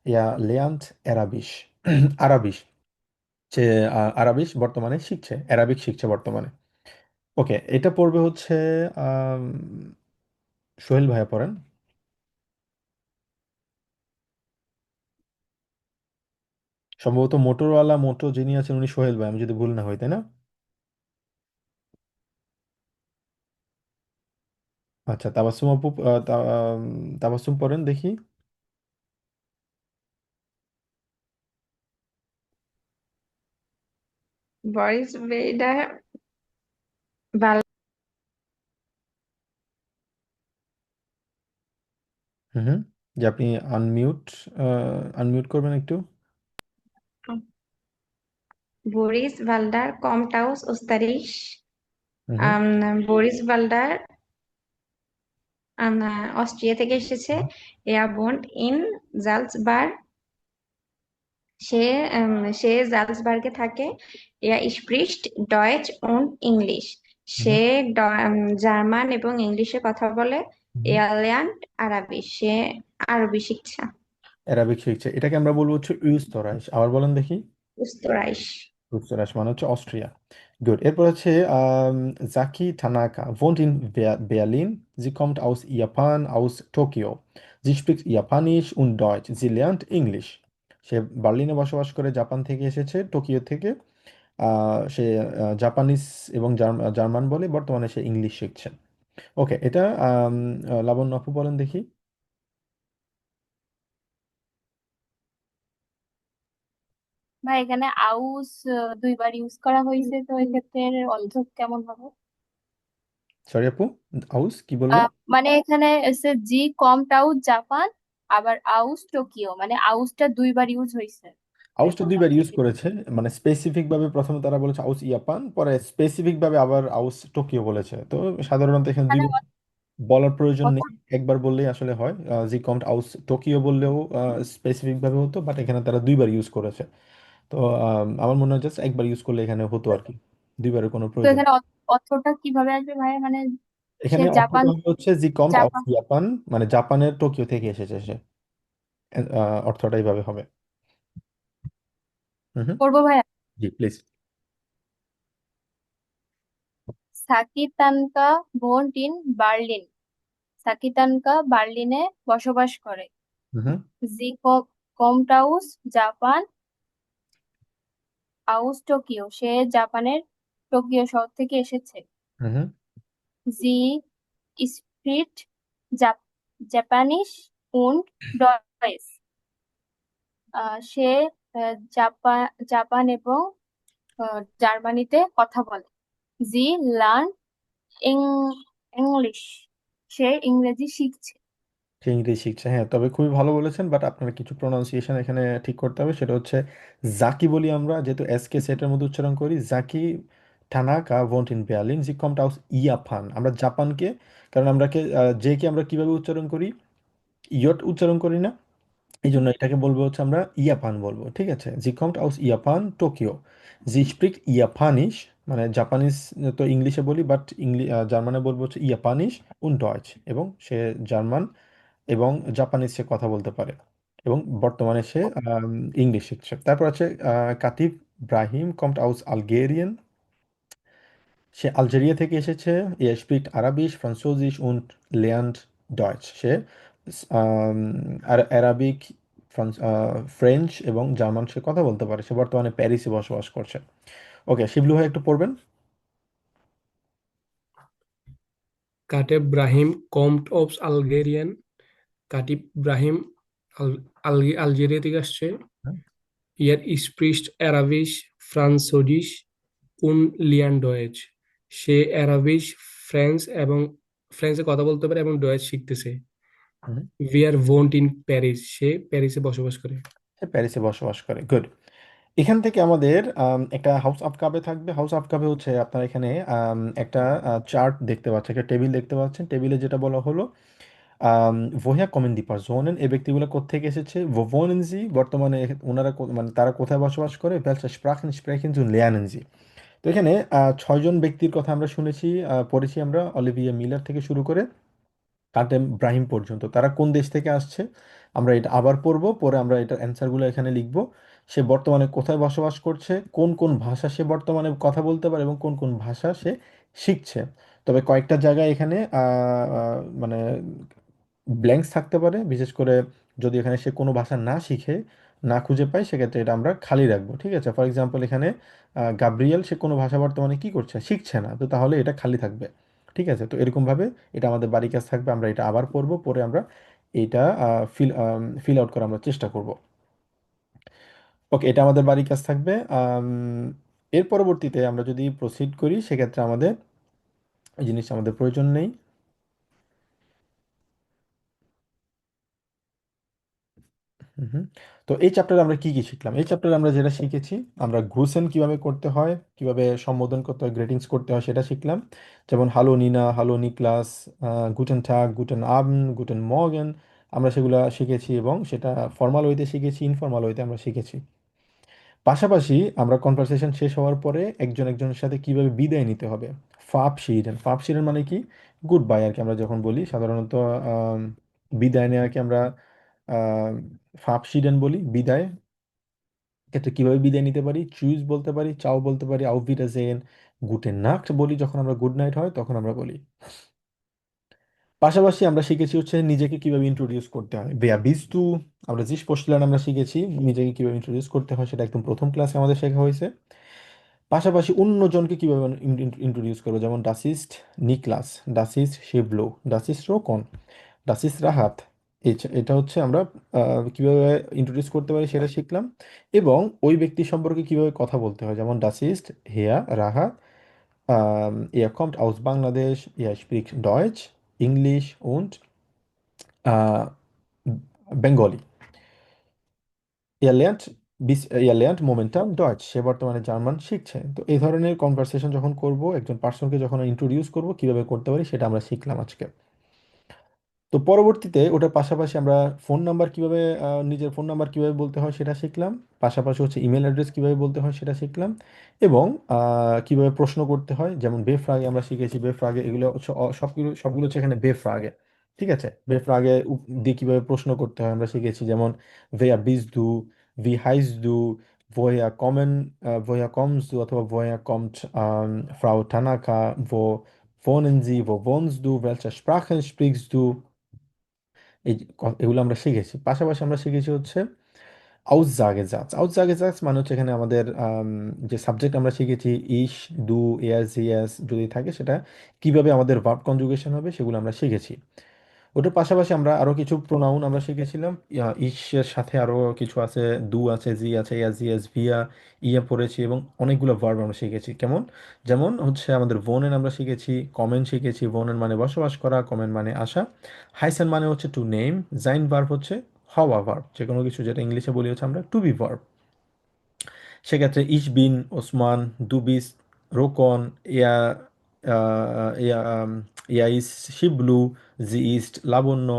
er lernt Arabisch। আরাবিশ, সে আরাবিশ বর্তমানে শিখছে, অ্যারাবিক শিখছে বর্তমানে। ওকে, এটা পড়বে হচ্ছে আম, সোহেল ভাইয়া পড়েন। সম্ভবত মোটরওয়ালা মোটো যিনি আছেন উনি সোহেল ভাই, আমি যদি ভুল না হই, তাই না? আচ্ছা, তাবাসসুম আপু, তাবাসসুম পড়েন দেখি। Boris Vader, Val হুম হুম, যে আপনি আনমিউট আনমিউট করবেন একটু। Boris Valder kommt aus Österreich. হুম হুম। Boris Valder অস্ট্রিয়া থেকে এসেছে। Er wohnt in Salzburg, সে সে জালসবার্গে থাকে। Er spricht Deutsch und English, সে জার্মান এবং ইংলিশে কথা বলে। Er lernt Arabisch, সে আরবি শিখছে। অ্যারাবিক শিখছে, এটাকে আমরা বলবো হচ্ছে ইউস্তরাইশ। আবার বলেন দেখি। Österreich. যুক্তরাষ্ট্র মানে হচ্ছে অস্ট্রিয়া। গুড। এরপর হচ্ছে Zaki টানাকা, wohnt in Berlin, sie kommt aus Japan, aus Tokio, sie spricht Japanisch und Deutsch, sie lernt English। সে বার্লিনে বসবাস করে, জাপান থেকে এসেছে, টোকিও থেকে। সে জাপানিজ এবং জার্মান বলে, বর্তমানে সে ইংলিশ শিখছে। ওকে, এটা লাবণ্য আপু বলেন দেখি। ভাই এখানে আউস দুইবার ইউজ করা হয়েছে, তো এক্ষেত্রে এর অর্থ কেমন হবে? সরি আপু, আউস কি বললেন? মানে এখানে এসে জি কমড আউস জাপান, আবার আউস টোকিও, মানে আউসটা দুইবার ইউজ হয়েছে। আউসটা দুইবার ইউজ করেছে, মানে স্পেসিফিক ভাবে প্রথমে তারা বলেছে আউস ইয়াপান, পরে স্পেসিফিক ভাবে আবার আউস টোকিও বলেছে। তো সাধারণত এখানে মানে দুইবার বলার প্রয়োজন নেই, একবার বললেই আসলে হয়। জি কম্ট আউস টোকিও বললেও স্পেসিফিক ভাবে হতো, বাট এখানে তারা দুইবার ইউজ করেছে। তো আমার মনে হয় জাস্ট একবার ইউজ করলে এখানে হতো আর কি, দুইবারের কোনো তো প্রয়োজন এখানে অর্থটা কিভাবে আসবে ভাই? মানে সে এখানে জাপান অর্থটা হবে হচ্ছে জি কম্ট আউস জাপান জাপান, মানে জাপানের টোকিও থেকে এসেছে সে। অর্থটা এইভাবে হবে। হুম হুম। করবো ভাইয়া। জি প্লিজ। সাকিতানকা ভোন্ট ইন বার্লিন। সাকিতানকা বার্লিনে বসবাস করে। হুম হুম। জি কমটাউস জাপান আউস টোকিও, সে জাপানের টোকিও শহর থেকে এসেছে। হুম হুম। জি স্প্রিট জাপানিশ উন্ড ডয়েস, সে জাপান জাপান এবং জার্মানিতে কথা বলে। জি লার্ন ইংলিশ, সে ইংরেজি শিখছে। সে ইংরেজি শিখছে, হ্যাঁ। তবে খুবই ভালো বলেছেন, বাট আপনার কিছু প্রোনাউন্সিয়েশন এখানে ঠিক করতে হবে। সেটা হচ্ছে জাকি বলি আমরা, যেহেতু এস কে সেটের মধ্যে উচ্চারণ করি। জাকি টানাকা ভোন্ট ইন বার্লিন জি কমট আউস ইয়াপান। আমরা জাপানকে, কারণ আমরাকে যে কে আমরা কিভাবে উচ্চারণ করি, ইয়ট উচ্চারণ করি না, এই জন্য এটাকে বলবো হচ্ছে আমরা ইয়াপান বলবো, ঠিক আছে। জি কমট আউস ইয়াপান টোকিও, জি স্প্রিক ইয়াপানিশ, মানে জাপানিজ তো ইংলিশে বলি, বাট জার্মানে বলবো হচ্ছে ইয়াপানিশ উন ডয়েচ, এবং সে জার্মান এবং জাপানিজ সে কথা বলতে পারে, এবং বর্তমানে সে ইংলিশ শিখছে। তারপর আছে কাতিব ব্রাহিম কমট আউস আলগেরিয়ান, সে আলজেরিয়া থেকে এসেছে। er spricht Arabisch, Französisch und lernt Deutsch। সে আরবিক, ফ্রেঞ্চ এবং জার্মান সে কথা বলতে পারে। সে বর্তমানে প্যারিসে বসবাস করছে। ওকে, শিবলু ভাই একটু পড়বেন। কাটেব ব্রাহিম কম্ট অফ আলগেরিয়ান। কাটিব ব্রাহিম আলজেরিয়া থেকে আসছে। হুম ইয়ার স্প্রিস্ট অ্যারাবিশ ফ্রান্সোডিশ উন লিয়ান ডয়েজ, সে অ্যারাবিশ ফ্রেঞ্চ এবং ফ্রেঞ্চে কথা বলতে পারে এবং ডয়েজ শিখতেছে। হুম। উই আর ভোন্ট ইন প্যারিস, সে প্যারিসে বসবাস করে। সে প্যারিসে বসবাস করে, গুড। এখান থেকে আমাদের একটা হাউস আফকাবে থাকবে। হাউস আফকাবে হচ্ছে আপনার এখানে একটা চার্ট দেখতে পাচ্ছেন, একটা টেবিল দেখতে পাচ্ছেন। টেবিলে যেটা বলা হলো woher kommen die Personen, এই ব্যক্তিগুলো কোত্থেকে এসেছে। wo wohnen sie, বর্তমানে ওনারা মানে তারা কোথায় বসবাস করে। welche Sprachen sprechen sie und lernen sie। তো এখানে ছয়জন ব্যক্তির কথা আমরা শুনেছি, পড়েছি আমরা, অলিভিয়া মিলার থেকে শুরু করে কাটেম ব্রাহিম পর্যন্ত। তারা কোন দেশ থেকে আসছে আমরা এটা আবার পড়বো, পরে আমরা এটার অ্যান্সারগুলো এখানে লিখব। সে বর্তমানে কোথায় বসবাস করছে, কোন কোন ভাষা সে বর্তমানে কথা বলতে পারে, এবং কোন কোন ভাষা সে শিখছে। তবে কয়েকটা জায়গায় এখানে মানে ব্ল্যাঙ্কস থাকতে পারে, বিশেষ করে যদি এখানে সে কোনো ভাষা না শিখে, না খুঁজে পায়, সেক্ষেত্রে এটা আমরা খালি রাখবো, ঠিক আছে। ফর এক্সাম্পল এখানে গাব্রিয়েল, সে কোনো ভাষা বর্তমানে কি করছে, শিখছে না, তো তাহলে এটা খালি থাকবে, ঠিক আছে। তো এরকমভাবে এটা আমাদের বাড়ি কাজ থাকবে, আমরা এটা আবার পড়বো, পরে আমরা এটা ফিল ফিল আউট করার আমরা চেষ্টা করব। ওকে, এটা আমাদের বাড়ি কাজ থাকবে। এর পরবর্তীতে আমরা যদি প্রসিড করি, সেক্ষেত্রে আমাদের এই জিনিসটা আমাদের প্রয়োজন নেই। হুম হুম। তো এই চ্যাপ্টারে আমরা কি কি শিখলাম? এই চ্যাপ্টারে আমরা যেটা শিখেছি, আমরা গ্রুসেন কিভাবে করতে হয়, কিভাবে সম্বোধন করতে হয়, গ্রেটিংস করতে হয়, সেটা শিখলাম। যেমন হ্যালো নিনা, হ্যালো নিক্লাস, গুটেন টাগ, গুটেন আবন, গুটেন মর্গেন, আমরা সেগুলা শিখেছি, এবং সেটা ফর্মাল ওয়েতে শিখেছি, ইনফর্মাল ওয়েতে আমরা শিখেছি। পাশাপাশি আমরা কনভারসেশন শেষ হওয়ার পরে একজন একজনের সাথে কিভাবে বিদায় নিতে হবে। ফাপ শিরেন মানে কি, গুড বাই আর কি আমরা যখন বলি সাধারণত, আম, বিদায় নেওয়াকে আমরা ফাপ শিডেন বলি। বিদায় ক্ষেত্রে কিভাবে বিদায় নিতে পারি, চুজ বলতে পারি, চাও বলতে পারি, আউফ উইডারসেহেন, গুটে নাক্ট বলি যখন আমরা গুড নাইট হয় তখন আমরা বলি। পাশাপাশি আমরা শিখেছি হচ্ছে নিজেকে কিভাবে ইন্ট্রোডিউস করতে হয়। বেয়া বিস্তু, আমরা জিস পোস্টলান আমরা শিখেছি নিজেকে কিভাবে ইন্ট্রোডিউস করতে হয়, সেটা একদম প্রথম ক্লাসে আমাদের শেখা হয়েছে। পাশাপাশি অন্যজনকে কিভাবে ইন্ট্রোডিউস করবো, যেমন ডাসিস্ট নিকলাস, ডাসিস্ট শিবলো, ডাসিস্ট রোকন, ডাসিস্ট রাহাত। এটা হচ্ছে আমরা কিভাবে ইন্ট্রোডিউস করতে পারি সেটা শিখলাম, এবং ওই ব্যক্তি সম্পর্কে কিভাবে কথা বলতে হয়, যেমন ডাসিস্ট হেয়া Rahat, er kommt aus Bangladesch, er spricht Deutsch, Englisch und Bengali। Er lernt বিস ইয়া lernt momentan Deutsch, সে বর্তমানে জার্মান শিখছে। তো এই ধরনের কনভারসেশন যখন করব, একজন পার্সনকে যখন ইন্ট্রোডিউস করব, কিভাবে করতে পারি সেটা আমরা শিখলাম আজকে। তো পরবর্তীতে ওটার পাশাপাশি আমরা ফোন নাম্বার কিভাবে নিজের ফোন নাম্বার কিভাবে বলতে হয় সেটা শিখলাম। পাশাপাশি হচ্ছে ইমেল অ্যাড্রেস কিভাবে বলতে হয় সেটা শিখলাম। এবং কিভাবে প্রশ্ন করতে হয়, যেমন বেফ্রাগে আমরা শিখেছি। বেফ্রাগে এগুলো হচ্ছে সবগুলো সবগুলো হচ্ছে এখানে বেফ্রাগে। ঠিক আছে, বেফ্রাগে দিয়ে কিভাবে প্রশ্ন করতে হয় আমরা শিখেছি, যেমন ভেয়া বিজ দু, ভি হাইস দু, woher kommen, woher kommst du অথবা woher kommt Frau Tanaka, wo wohnen Sie, wo wohnst du, welche Sprachen sprichst du। এগুলো আমরা শিখেছি। পাশাপাশি আমরা শিখেছি হচ্ছে আউসজাগেসাটস। আউসজাগেসাটস মানে হচ্ছে এখানে আমাদের যে সাবজেক্ট আমরা শিখেছি ইশ, দু, এয়াস, জিয়াস যদি থাকে সেটা কিভাবে আমাদের ভার্ব কনজুগেশন হবে সেগুলো আমরা শিখেছি। ওটার পাশাপাশি আমরা আরো কিছু প্রোনাউন আমরা শিখেছিলাম। ইশের সাথে আরো কিছু আছে, দু আছে, জি আছে, ইয়া, জিয়াস, ভিয়া, ইয়া পড়েছি এবং অনেকগুলো ভার্ব আমরা শিখেছি। যেমন হচ্ছে আমাদের ভোনেন আমরা শিখেছি, কমেন শিখেছি। ভোনেন মানে বসবাস করা, কমেন মানে আসা, হাইসেন মানে হচ্ছে টু নেম, জাইন ভার্ব হচ্ছে হওয়া ভার্ব, যে কোনো কিছু যেটা ইংলিশে বলি হচ্ছে আমরা টু বি ভার্ব। সেক্ষেত্রে ইশ বিন, ওসমান, দু বিস্ট, রোকন, ইয়া, ইয়া, ইয়া ইস শিবলু, জি ইস্ট লাবণ্য,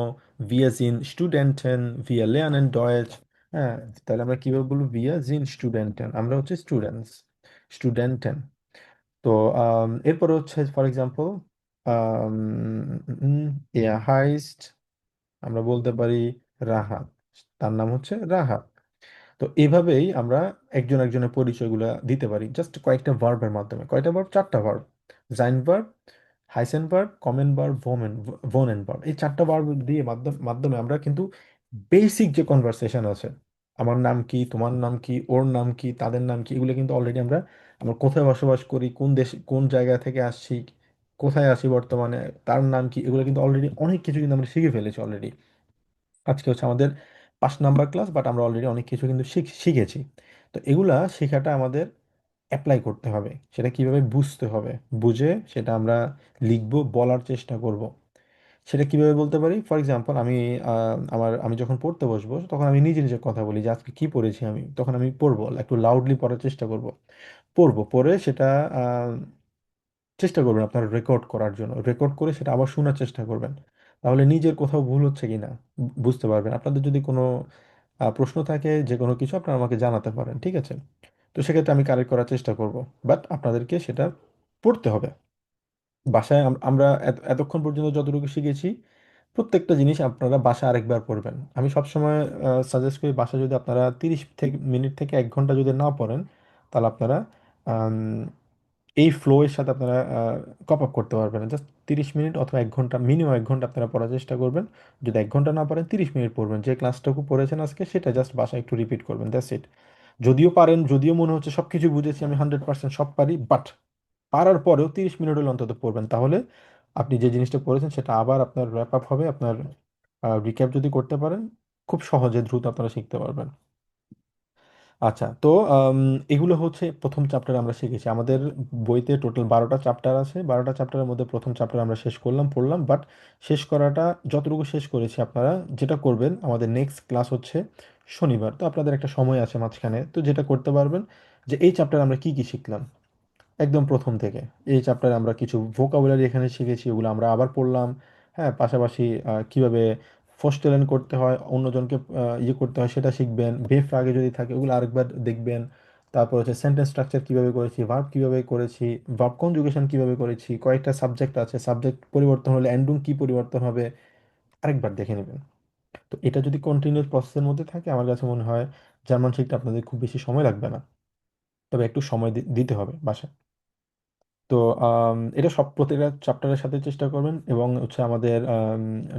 wir sind Studenten, wir lernen Deutsch। হ্যাঁ, তাহলে আমরা কিভাবে বলবো? wir sind Studenten, আমরা হচ্ছে স্টুডেন্টস, স্টুডেন্টেন। তো এরপরে হচ্ছে ফর এক্সাম্পল er heißt, আমরা বলতে পারি রাহাত, তার নাম হচ্ছে রাহাত। তো এভাবেই আমরা একজন একজনের পরিচয়গুলো দিতে পারি জাস্ট কয়েকটা ভার্বের মাধ্যমে। কয়টা ভার্ব? চারটা ভার্ব। জাইন ভার্ব, হাইসেন ভার্ব, কমেন ভার্ব, ভোনেন ভার্ব, এই চারটা ভার্ব দিয়ে মাধ্যমে আমরা কিন্তু বেসিক যে কনভারসেশন আছে, আমার নাম কি, তোমার নাম কি, ওর নাম কি, তাদের নাম কি, এগুলো কিন্তু অলরেডি আমরা আমরা কোথায় বসবাস করি, কোন দেশ, কোন জায়গা থেকে আসছি, কোথায় আছি বর্তমানে, তার নাম কি, এগুলো কিন্তু অলরেডি অনেক কিছু কিন্তু আমরা শিখে ফেলেছি অলরেডি। আজকে হচ্ছে আমাদের 5 নাম্বার ক্লাস, বাট আমরা অলরেডি অনেক কিছু কিন্তু শিখেছি। তো এগুলা শেখাটা আমাদের অ্যাপ্লাই করতে হবে। সেটা কিভাবে বুঝতে হবে, বুঝে সেটা আমরা লিখবো, বলার চেষ্টা করব। সেটা কিভাবে বলতে পারি? ফর এক্সাম্পল আমি যখন পড়তে বসবো তখন আমি নিজে নিজে কথা বলি যে আজকে কি পড়েছি আমি, তখন আমি পড়বো, একটু লাউডলি পড়ার চেষ্টা করব। পড়ে সেটা চেষ্টা করবেন আপনারা রেকর্ড করার জন্য। রেকর্ড করে সেটা আবার শোনার চেষ্টা করবেন। তাহলে নিজের কোথাও ভুল হচ্ছে কি না বুঝতে পারবেন। আপনাদের যদি কোনো প্রশ্ন থাকে, যে কোনো কিছু আপনারা আমাকে জানাতে পারেন, ঠিক আছে? তো সেক্ষেত্রে আমি কারেক্ট করার চেষ্টা করব। বাট আপনাদেরকে সেটা পড়তে হবে। বাসায় আমরা এতক্ষণ পর্যন্ত যতটুকু শিখেছি প্রত্যেকটা জিনিস আপনারা বাসায় আরেকবার পড়বেন। আমি সবসময় সাজেস্ট করি বাসায় যদি আপনারা 30 মিনিট থেকে 1 ঘন্টা যদি না পড়েন, তাহলে আপনারা আম, এই ফ্লো এর সাথে আপনারা কপ আপ করতে পারবেন না। জাস্ট 30 মিনিট অথবা 1 ঘন্টা, মিনিমাম 1 ঘন্টা আপনারা পড়ার চেষ্টা করবেন। যদি 1 ঘন্টা না পারেন 30 মিনিট পড়বেন, যে ক্লাসটুকু পড়েছেন আজকে সেটা জাস্ট বাসায় একটু রিপিট করবেন, দ্যাটস ইট। যদিও পারেন, যদিও মনে হচ্ছে সব কিছু বুঝেছি, আমি 100% সব পারি, বাট পারার পরেও 30 মিনিট হলে অন্তত পড়বেন। তাহলে আপনি যে জিনিসটা পড়েছেন সেটা আবার আপনার র্যাপ আপ হবে। আপনার রিক্যাপ যদি করতে পারেন, খুব সহজে দ্রুত আপনারা শিখতে পারবেন। আচ্ছা, তো এগুলো হচ্ছে প্রথম চ্যাপ্টার আমরা শিখেছি। আমাদের বইতে টোটাল 12টা চ্যাপ্টার আছে। 12টা চ্যাপ্টারের মধ্যে প্রথম চ্যাপ্টার আমরা শেষ করলাম, পড়লাম। বাট শেষ করাটা যতটুকু শেষ করেছি, আপনারা যেটা করবেন, আমাদের নেক্সট ক্লাস হচ্ছে শনিবার। তো আপনাদের একটা সময় আছে মাঝখানে, তো যেটা করতে পারবেন যে এই চ্যাপ্টারে আমরা কি কি শিখলাম একদম প্রথম থেকে। এই চ্যাপ্টারে আমরা কিছু ভোকাবুলারি এখানে শিখেছি, ওগুলো আমরা আবার পড়লাম। হ্যাঁ, পাশাপাশি কিভাবে ফোস্টেলেন করতে হয়, অন্যজনকে ইয়ে করতে হয় সেটা শিখবেন। বেফ আগে যদি থাকে ওগুলো আরেকবার দেখবেন। তারপর হচ্ছে সেন্টেন্স স্ট্রাকচার কিভাবে করেছি, ভার্ব কিভাবে করেছি, ভার্ব কনজুগেশন কিভাবে করেছি, কয়েকটা সাবজেক্ট আছে, সাবজেক্ট পরিবর্তন হলে এন্ডুং কি পরিবর্তন হবে, আরেকবার দেখে নেবেন। তো এটা যদি কন্টিনিউয়াস প্রসেসের মধ্যে থাকে, আমার কাছে মনে হয় জার্মান শিখতে আপনাদের খুব বেশি সময় লাগবে না। তবে একটু সময় দিতে হবে বাসায়। তো এটা সব প্রতিটা চ্যাপ্টারের সাথে চেষ্টা করবেন। এবং হচ্ছে আমাদের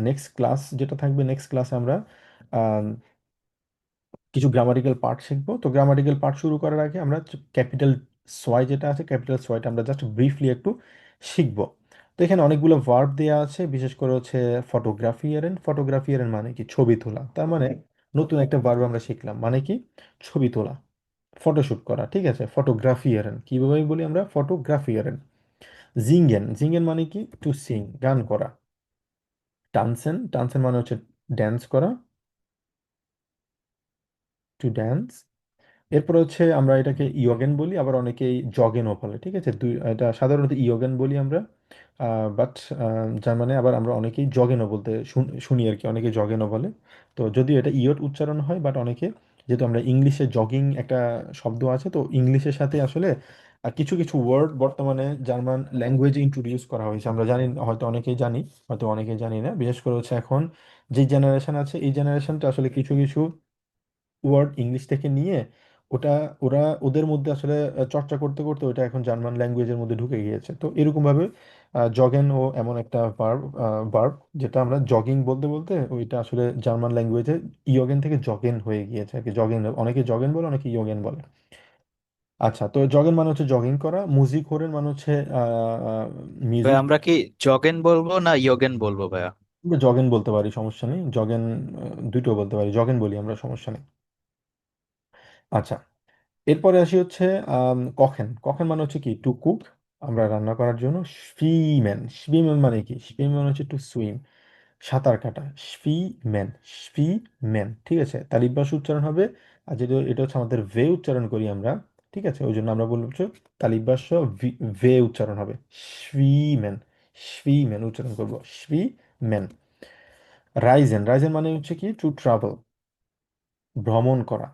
নেক্সট ক্লাস যেটা থাকবে, নেক্সট ক্লাসে আমরা আম, কিছু গ্রামাটিক্যাল পার্ট শিখবো। তো গ্রামাটিক্যাল পার্ট শুরু করার আগে আমরা ক্যাপিটাল সোয়াই যেটা আছে, ক্যাপিটাল সোয়াইটা আমরা জাস্ট ব্রিফলি একটু শিখবো। তো এখানে অনেকগুলো ভার্ব দেওয়া আছে, বিশেষ করে হচ্ছে ফটোগ্রাফিয়ারেন। ফটোগ্রাফিয়ারেন মানে কি? ছবি তোলা। তার মানে নতুন একটা ভার্ব আমরা শিখলাম, মানে কি? ছবি তোলা, ফটোশুট করা, ঠিক আছে? ফটোগ্রাফিয়ারেন কিভাবে বলি আমরা? ফটোগ্রাফিয়ারেন। জিঙ্গেন, জিঙ্গেন মানে কি? টু সিং, গান করা। টানসেন, টানসেন মানে হচ্ছে ড্যান্স করা, টু ড্যান্স। এরপর হচ্ছে আমরা এটাকে ইয়োগেন বলি, আবার অনেকেই জগেনও বলে, ঠিক আছে। এটা সাধারণত ইয়োগেন বলি আমরা, বাট জার্মানে আবার আমরা অনেকেই জগেনও বলতে শুনি আর কি, অনেকে জগেনও বলে। তো যদিও এটা ইয়ট উচ্চারণ হয়, বাট অনেকে, যেহেতু আমরা ইংলিশে জগিং একটা শব্দ আছে, তো ইংলিশের সাথে আসলে কিছু কিছু ওয়ার্ড বর্তমানে জার্মান ল্যাঙ্গুয়েজে ইন্ট্রোডিউস করা হয়েছে, আমরা জানি, হয়তো অনেকেই জানি, হয়তো অনেকেই জানি না। বিশেষ করে হচ্ছে এখন যে জেনারেশন আছে, এই জেনারেশনটা আসলে কিছু কিছু ওয়ার্ড ইংলিশ থেকে নিয়ে ওটা ওরা ওদের মধ্যে আসলে চর্চা করতে করতে ওটা এখন জার্মান ল্যাঙ্গুয়েজের মধ্যে ঢুকে গিয়েছে। তো এরকমভাবে জগেন ও এমন একটা ভার্ব যেটা আমরা জগিং বলতে বলতে ওইটা আসলে জার্মান ল্যাঙ্গুয়েজে ইয়গেন থেকে জগেন হয়ে গিয়েছে আর কি। জগেন, অনেকে জগেন বলে, অনেকে ইয়গেন বলে। আচ্ছা, তো জগেন মানে হচ্ছে জগিং করা, মুজিক হোরেন মানে হচ্ছে ভাই মিউজিক। আমরা কি জগেন বলবো না ইয়োগেন বলবো ভাইয়া? জগেন বলতে পারি, সমস্যা নেই। জগেন দুটো বলতে পারি, জগেন বলি আমরা, সমস্যা নেই। আচ্ছা, এরপরে আসি হচ্ছে কখেন। কখেন মানে হচ্ছে কি টু কুক, আমরা রান্না করার জন্য। স্পিম্যান, স্পিম্যান মানে কি? স্পিম্যান মানে হচ্ছে টু সুইম, সাঁতার কাটা। স্পিম্যান, স্পিম্যান, ঠিক আছে। তালিবাস উচ্চারণ হবে। আর যেটা এটা হচ্ছে আমাদের ভে উচ্চারণ করি আমরা, ঠিক আছে, ওই জন্য আমরা বলবো হচ্ছে তালিবাস ভে উচ্চারণ হবে। স্পিম্যান, স্পিম্যান উচ্চারণ করবো, স্পিম্যান। রাইজেন, রাইজেন মানে হচ্ছে কি টু ট্রাভেল, ভ্রমণ করা।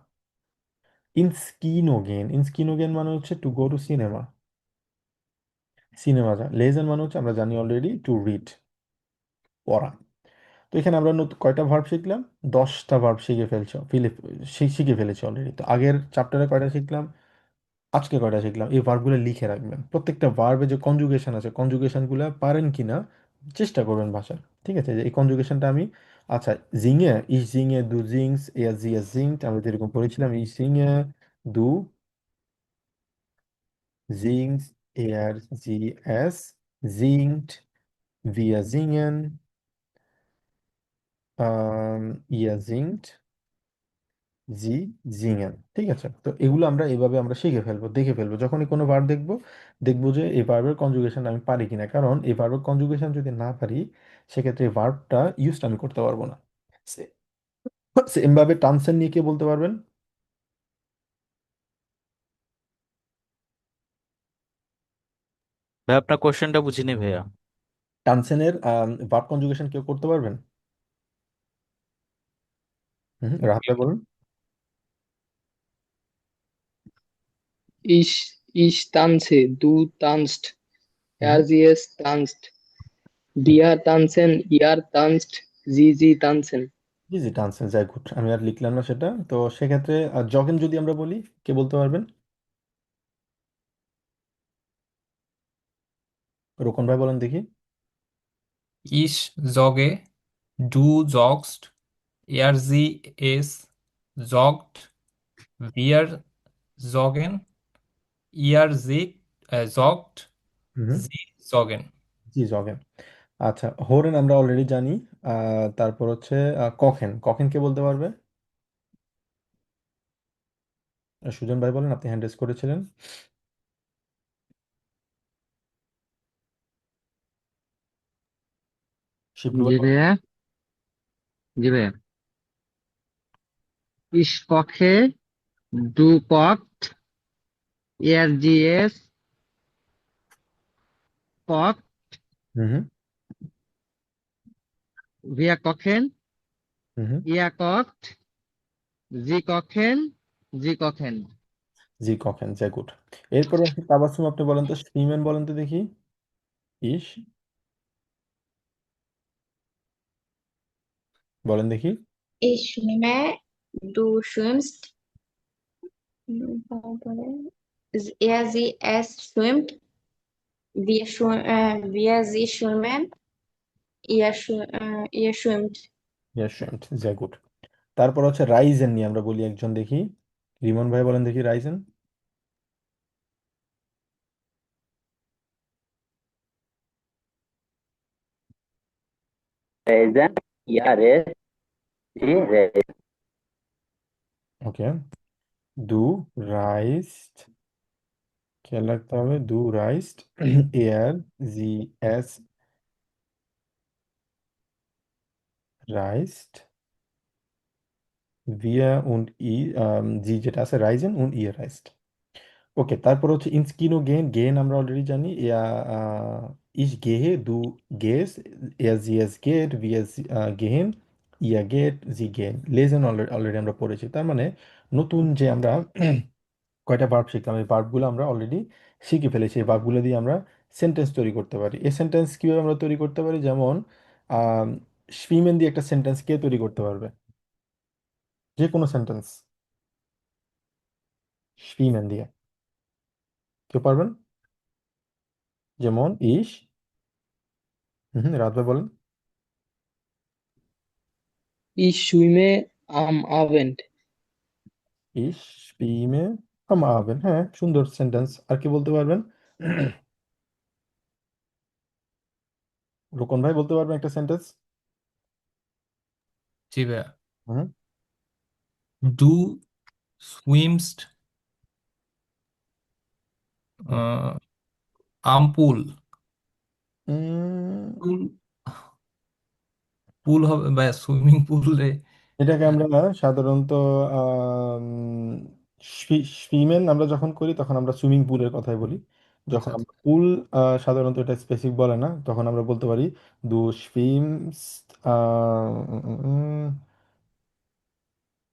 ইনস্কিনোগেন, ইনস্কিনোগেন মানে হচ্ছে to go to cinema, cinema যা। লেজেন মানে হচ্ছে আমরা জানি অলরেডি টু রিড, পড়া। তো এখানে আমরা নতুন কয়টা ভার্ব শিখলাম? 10টা ভার্ব শিখে ফেলছো, শিখে ফেলেছি অলরেডি। তো আগের চ্যাপ্টারে কয়টা শিখলাম, আজকে কয়টা শিখলাম, এই ভার্বগুলো লিখে রাখবেন। প্রত্যেকটা ভার্বে যে কনজুগেশন আছে, কনজুগেশনগুলো পারেন কিনা চেষ্টা করবেন ভাষার, ঠিক আছে। যে এই কনজুগেশনটা আমি, আচ্ছা, জিঙে, ইস জিঙে দু জিংস এর জি এর জিংট, আমরা যেরকম পড়েছিলাম, ইস জিঙে দু singt, sie, es, singt, wir singen, ihr singt, sie singen, ঠিক আছে। তো এগুলো আমরা এভাবে আমরা শিখে ফেলবো, দেখে ফেলবো, যখনই কোনো ভার্ব দেখবো, দেখবো যে এই ভার্বের কনজুগেশন আমি পারি কিনা। কারণ এই ভার্বের কনজুগেশন যদি না পারি, সেক্ষেত্রে এই ভার্বটা ইউজটা আমি করতে পারবো না। সেম ভাবে টানসেন নিয়ে কে বলতে পারবেন? ভাই আপনার কোশ্চেনটা বুঝিনি ভাইয়া। টানসেনের ভার্ব কনজুগেশন কেউ করতে পারবেন? রাহাত ভাই বলুন। Ich tanze, du tanzt, হুম, sie es tanzt, wir tanzen, ihr tanzt, sie tanzen. জি জি, টানসেন, যাই গুড, আমি আর লিখলাম না সেটা। তো সেক্ষেত্রে জগেন যদি আমরা বলি, কে বলতে পারবেন? রোকন ভাই বলেন দেখি। Ich jogge, du joggst, sie es joggt, wir joggen, joggt, হুম, sie joggen. জি, জগেন। আচ্ছা, হোরেন আমরা অলরেডি জানি। তারপর হচ্ছে কখেন, কখেন কে বলতে পারবে? সুজন ভাই বলেন, আপনি হ্যান্ড রেজ করেছিলেন। শিবলু ভাই জি বলেন। ভাইয়া, জি ভাইয়া। Ich koche, du kochst, es kocht, হুম হুম wir kochen, হুম হুম, ihr kocht, sie kochen. জি, কখেন, যাই গুড। এরপরে হচ্ছে তাবাসসুম, আপনি বলেন তো, স্পিমেন বলেন তো দেখি। ইস, বলেন দেখি। Ich schwimme, du schwimmst, তারপরে sie, es schwimmt, sie schwimmen, ihr schwimmt. Yes, যাই গুড। তারপর হচ্ছে রাইজেন নিয়ে আমরা বলি একজন দেখি। রিমন ভাই বলেন দেখি রাইজেন। Reisen, ja, reisen. ওকে, দু রাইস্ট, খেয়াল রাখতে হবে, দু রাইস্ট, এয়ার, জি এস রাইস্ট, wir und sie যেটা আছে reisen und ihr reist। ওকে, তারপর হচ্ছে ins Kino gehen, gehen আমরা অলরেডি জানি, ich gehe, du gehst, sie es geht, wir gehen, ihr geht, sie gehen। lesen already আমরা পড়েছি, তার মানে নতুন যে আমরা কয়টা ভার্ব শিখলাম, এই ভার্বগুলো আমরা অলরেডি শিখে ফেলেছি। এই ভার্বগুলো দিয়ে আমরা সেন্টেন্স তৈরি করতে পারি। এই সেন্টেন্স কীভাবে আমরা তৈরি করতে পারি, যেমন schwimmen দিয়ে একটা সেন্টেন্স কে তৈরি করতে পারবে? যে কোনো সেন্টেন্স schwimmen দিয়ে কেউ পারবেন? যেমন রাত ভাই বলেন। Ich schwimme am Abend. Ich schwimme am Abend, হ্যাঁ সুন্দর সেন্টেন্স। আর কি বলতে পারবেন? রোকন ভাই বলতে পারবেন একটা সেন্টেন্স? জি ভাইয়া। হুম Du swimmst am Pool। উম, পুল পুল হবে ভাইয়া, সুইমিং পুলে। এটাকে আমরা সাধারণত সুইমেন আমরা যখন করি তখন আমরা সুইমিং পুলের কথাই বলি। আচ্ছা যখন আচ্ছা। আমরা পুল সাধারণত এটা স্পেসিফিক বলে না, তখন আমরা বলতে পারি দু schwimmst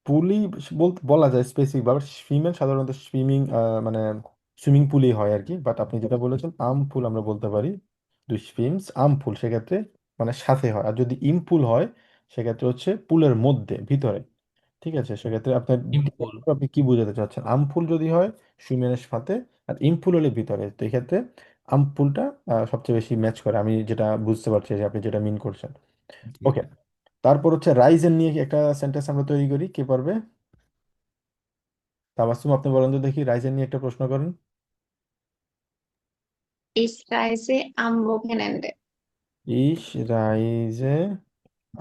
পুলই বলতে বলা যায় স্পেসিফিক ভাবে। সুইমেন সাধারণত সুইমিং মানে সুইমিং পুলই হয় আর কি। বাট আপনি যেটা বলেছেন আম পুল আমরা বলতে পারি দু schwimmst আম পুল, সেক্ষেত্রে মানে সাথে হয়। আর যদি ইম পুল হয় সেক্ষেত্রে হচ্ছে পুলের মধ্যে ভিতরে। ঠিক আছে, সেক্ষেত্রে আপনার সিম্পল। আপনি কি বোঝাতে চাচ্ছেন? আমফুল যদি হয় সুইমেনের সাথে, আর ইমফুল হলে ভিতরে, তো এই ক্ষেত্রে আমফুলটা সবচেয়ে বেশি ম্যাচ করে। আমি যেটা বুঝতে পারছি যে আপনি যেটা মিন করছেন। জি ওকে, ভাইয়া। তারপর হচ্ছে রাইজেন নিয়ে একটা সেন্টেন্স আমরা তৈরি করি, কে পারবে? তাবাসসুম আপনি বলেন তো দেখি, রাইজেন নিয়ে একটা প্রশ্ন করেন। Ich reise am Wochenende। ইস রাইজে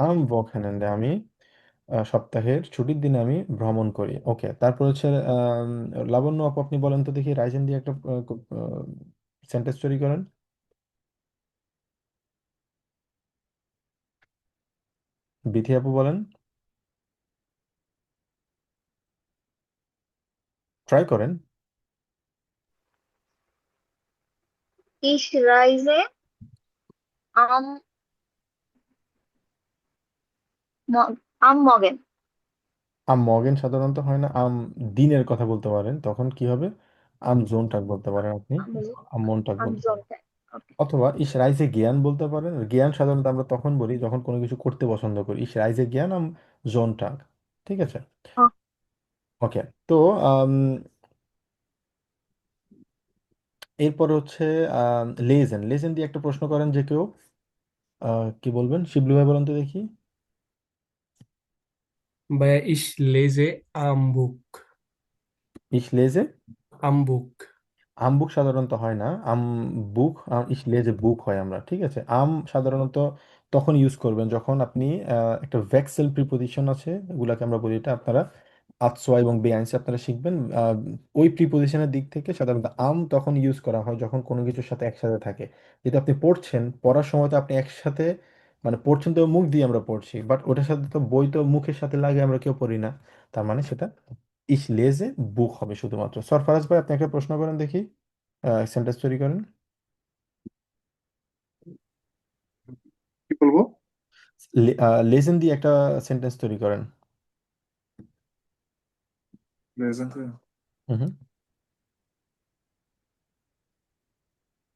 আম বখানেন্দে, আমি সপ্তাহের ছুটির দিনে আমি ভ্রমণ করি। ওকে, তারপর হচ্ছে লাবণ্য আপু আপনি বলেন তো দেখি, রাইজেন দিয়ে একটা সেন্টেন্স তৈরি করেন। বিথি আপু বলেন, ট্রাই করেন। Ich reise am, am Morgen। আম মর্গেন সাধারণত হয় না, আম দিনের কথা বলতে পারেন, তখন কি হবে? আম জোনটাক বলতে পারেন আপনি, Am, আম মনটাক am বলতে পারেন। Sonntag। Okay। অথবা ইস রাইজে জ্ঞান বলতে পারেন। জ্ঞান সাধারণত আমরা তখন বলি যখন কোনো কিছু করতে পছন্দ করি। ইস রাইজে জ্ঞান আম জোনটাক। ঠিক আছে, Oh, ওকে। তো আম, এরপর হচ্ছে লেজেন, লেজেন দিয়ে একটা প্রশ্ন করেন যে কেউ। কি বলবেন? শিবলু ভাই বলেন তো দেখি। ভাইয়া ich lese am Buch। ইস লেজে am Buch। আমবুক সাধারণত হয় না, আম বুক ইসলে যে বুক হয় আমরা। ঠিক আছে, আম সাধারণত তখন ইউজ করবেন যখন আপনি একটা ভেক্সেল প্রিপোজিশন আছে, এগুলাকে আমরা বলি, এটা আপনারা আতসোয়া এবং বেআইনসে আপনারা শিখবেন। ওই প্রিপোজিশনের দিক থেকে সাধারণত আম তখন ইউজ করা হয় যখন কোনো কিছুর সাথে একসাথে থাকে। যেটা আপনি পড়ছেন, পড়ার সময় তো আপনি একসাথে মানে পড়ছেন তো মুখ দিয়ে আমরা পড়ছি, বাট ওটার সাথে তো বই তো মুখের সাথে লাগে আমরা কেউ পড়ি না। তার মানে সেটা ইস লেজে বুক হবে শুধুমাত্র। সরফরাজ ভাই আপনি একটা প্রশ্ন করেন দেখি, সেন্টেন্স তৈরি করেন। কি বলবো? লেজেন দিয়ে একটা সেন্টেন্স তৈরি করেন। Lesen Sie. হুম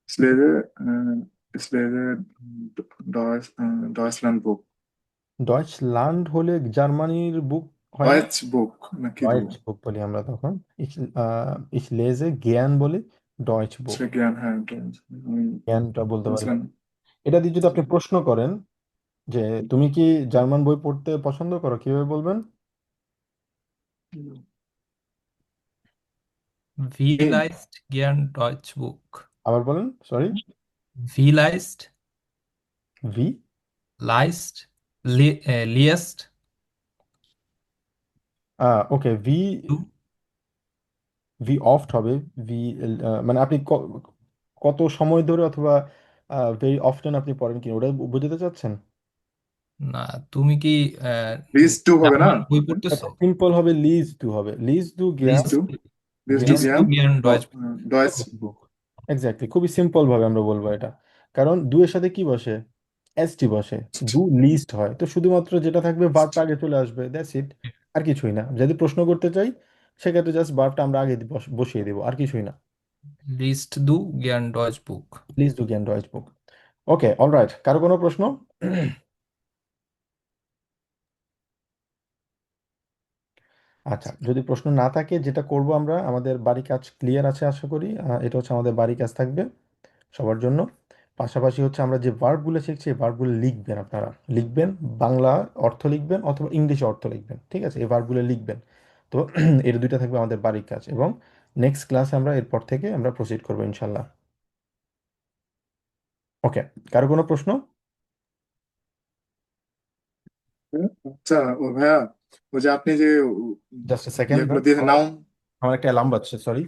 Ich lese Deutschland Buch। Deutschland হলে জার্মানির বুক হয় না, Deutsch Buch নাকি ডয়েচ Buch? বুক বলি আমরা তখন। ইস লেজে জ্ঞান বলি, ডয়েচ বুক। সে জ্ঞান, হ্যাঁ Deutsch। আমি জ্ঞানটা বলতে পারি। Deutschland। এটা দিয়ে যদি আপনি প্রশ্ন করেন যে তুমি কি জার্মান বই পড়তে পছন্দ করো, কিভাবে বলবেন? Wie Wen? liest gern Deutsch Buch? আবার বলেন, sorry. Wie liest, V liest, liest ওকে, ভি du? ভি অফট হবে। ভি মানে আপনি কত সময় ধরে অথবা ভেরি অফটেন আপনি পড়েন কি, ওটা বোঝাতে চাচ্ছেন? না, তুমি কি লিজ টু হবে না? গ্রামার বই পড়তেছো? সিম্পল হবে, লিজ টু হবে, লিজ টু লিজ গিয়াম টু লিজ টু লিস্ট গিয়াম টু গিয়ান গিয়ান ডয়েচ ডয়েস। বুক। এক্স্যাক্টলি, খুবই সিম্পল ভাবে আমরা বলবো এটা, কারণ দুয়ের সাথে কি বসে, এসটি বসে, ডু লিস্ট হয়, তো শুধুমাত্র যেটা থাকবে ভার্বটা আগে চলে আসবে, দ্যাটস ইট, আর কিছুই না। যদি প্রশ্ন করতে চাই সেক্ষেত্রে জাস্ট ভার্বটা আমরা আগে বসিয়ে দেবো, আর কিছুই না। লিস্ট দু গিয়ান ডয়েচ বুক। প্লিজ ডু গিয়ান ডয়েচ বুক। ওকে, অলরাইট, কারো কোনো প্রশ্ন? আচ্ছা, যদি প্রশ্ন না থাকে, যেটা করব আমরা, আমাদের বাড়ি কাজ ক্লিয়ার আছে আশা করি। এটা হচ্ছে আমাদের বাড়ি কাজ থাকবে সবার জন্য। পাশাপাশি হচ্ছে আমরা যে ভার্বগুলো শিখছি এই ভার্বগুলো লিখবেন, আপনারা লিখবেন, বাংলা অর্থ লিখবেন অথবা ইংলিশে অর্থ লিখবেন, ঠিক আছে, এই ভার্বগুলো লিখবেন। তো এর দুইটা থাকবে আমাদের বাড়ির কাজ, এবং নেক্সট ক্লাসে আমরা এরপর থেকে আমরা প্রসিড করবো ইনশাল্লাহ। ওকে, কারো কোনো প্রশ্ন? আচ্ছা, ও ভাইয়া, ওই যে আপনি যে জাস্ট এ সেকেন্ড, ইয়েগুলো দিয়েছেন, নাউন। আমার একটা অ্যালার্ম বাজছে, সরি।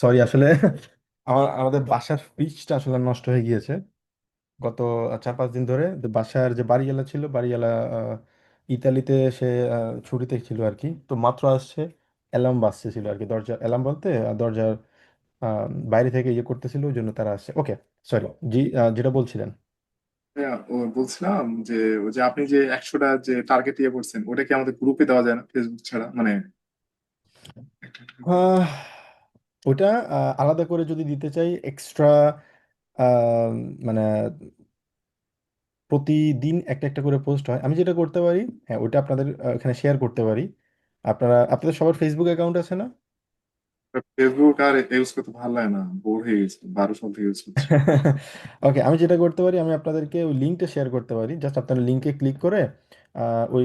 সরি, আসলে আমাদের বাসার ফ্রিজটা আসলে নষ্ট হয়ে গিয়েছে গত 4-5 দিন ধরে। তো বাসার যে বাড়িওয়ালা ছিল, বাড়িওয়ালা ইতালিতে সে ছুটিতে ছিল আর কি, তো মাত্র আসছে, অ্যালার্ম বাজতেছিল আর কি, দরজা অ্যালার্ম বলতে দরজার বাইরে থেকে ইয়ে করতেছিল, ওই জন্য তারা আসছে। ওকে, সরি, জি, যেটা বলছিলেন। হ্যাঁ, ও বলছিলাম যে ওই যে আপনি যে 100টা যে টার্গেট ইয়ে করছেন, ওটা কি আমাদের গ্রুপে দেওয়া যায় না, ফেসবুক ছাড়া, মানে আহ, ওটা আলাদা করে যদি দিতে চাই এক্সট্রা, মানে প্রতিদিন একটা একটা করে পোস্ট হয়, আমি যেটা করতে পারি, হ্যাঁ ওটা আপনাদের এখানে শেয়ার করতে পারি। আপনাদের সবার ফেসবুক অ্যাকাউন্ট আছে না? ফেসবুক আর ইউজ করতে ভালো লাগে না, বোর হয়ে গেছে, 12 সাল থেকে ইউজ করছি। ওকে, আমি যেটা করতে পারি, আমি আপনাদেরকে ওই লিঙ্কটা শেয়ার করতে পারি, জাস্ট আপনারা লিঙ্কে ক্লিক করে ওই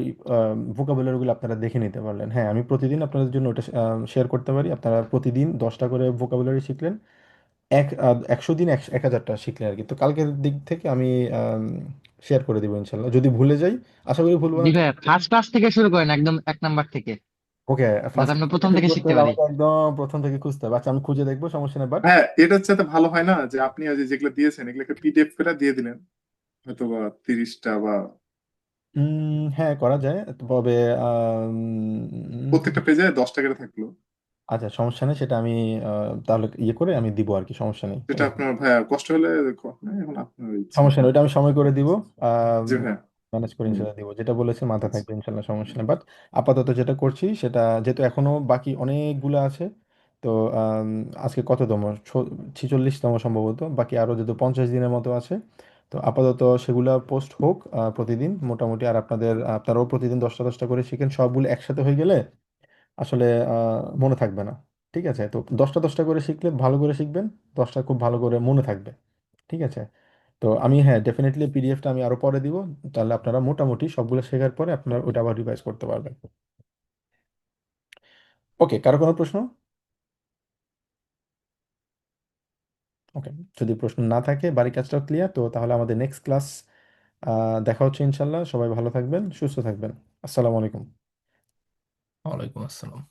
ভোকাবুলারিগুলো আপনারা দেখে নিতে পারলেন। হ্যাঁ, আমি প্রতিদিন আপনাদের জন্য ওটা শেয়ার করতে পারি, আপনারা প্রতিদিন 10টা করে ভোকাবুলারি শিখলেন, 100 দিন 1000টা শিখলেন আর কি। তো কালকের দিক থেকে আমি শেয়ার করে দিব ইনশাল্লাহ, যদি ভুলে যাই, আশা করি ভুলবো না। জি ভাইয়া, ফার্স্ট ক্লাস থেকে শুরু করেন, একদম 1 নাম্বার থেকে, ওকে, যাতে ফার্স্ট আমরা প্রথম থেকে করতে শিখতে হলে পারি। আমাকে একদম প্রথম থেকে খুঁজতে হবে। আচ্ছা, আমি খুঁজে দেখবো, সমস্যা নেই, বাট হ্যাঁ, এটা হচ্ছে তো ভালো হয় না যে আপনি ওই যে যেগুলো দিয়েছেন এগুলোকে পিডিএফ করে দিয়ে দিলেন, হয়তো বা 30টা বা হ্যাঁ করা যায়, তবে প্রত্যেকটা পেজে 10টা করে থাকলো। আচ্ছা, সমস্যা নেই, সেটা আমি তাহলে ইয়ে করে আমি দিব আর কি, সমস্যা নেই। যেটা আপনার ভাইয়া কষ্ট হলে এখন আপনার ইচ্ছা। সমস্যা নেই, ওটা আমি সময় করে দিব, জি ভাইয়া। ম্যানেজ করে হুম, ইনশাল্লাহ দিব, যেটা বলেছে মাথা আচ্ছা। থাকবে ইনশাল্লাহ, সমস্যা নেই। বাট আপাতত যেটা করছি সেটা, যেহেতু এখনো বাকি অনেকগুলো আছে, তো আজকে কততম, 46তম সম্ভবত, বাকি আরো যেহেতু 50 দিনের মতো আছে, তো আপাতত সেগুলা পোস্ট হোক প্রতিদিন মোটামুটি। আর আপনারাও প্রতিদিন 10টা 10টা করে শিখেন, সবগুলো একসাথে হয়ে গেলে আসলে মনে থাকবে না। ঠিক আছে, তো 10টা 10টা করে শিখলে ভালো করে শিখবেন, 10টা খুব ভালো করে মনে থাকবে। ঠিক আছে, তো আমি, হ্যাঁ, ডেফিনেটলি পিডিএফটা আমি আরো পরে দিব, তাহলে আপনারা মোটামুটি সবগুলো শেখার পরে আপনারা ওটা আবার রিভাইজ করতে পারবেন। ওকে, কারো কোনো প্রশ্ন? ওকে, যদি প্রশ্ন না থাকে, বাড়ির কাজটাও ক্লিয়ার, তো তাহলে আমাদের নেক্সট ক্লাস দেখা হচ্ছে ইনশাল্লাহ। সবাই ভালো থাকবেন, সুস্থ থাকবেন। আসসালামু আলাইকুম। ওয়ালাইকুম আসসালাম।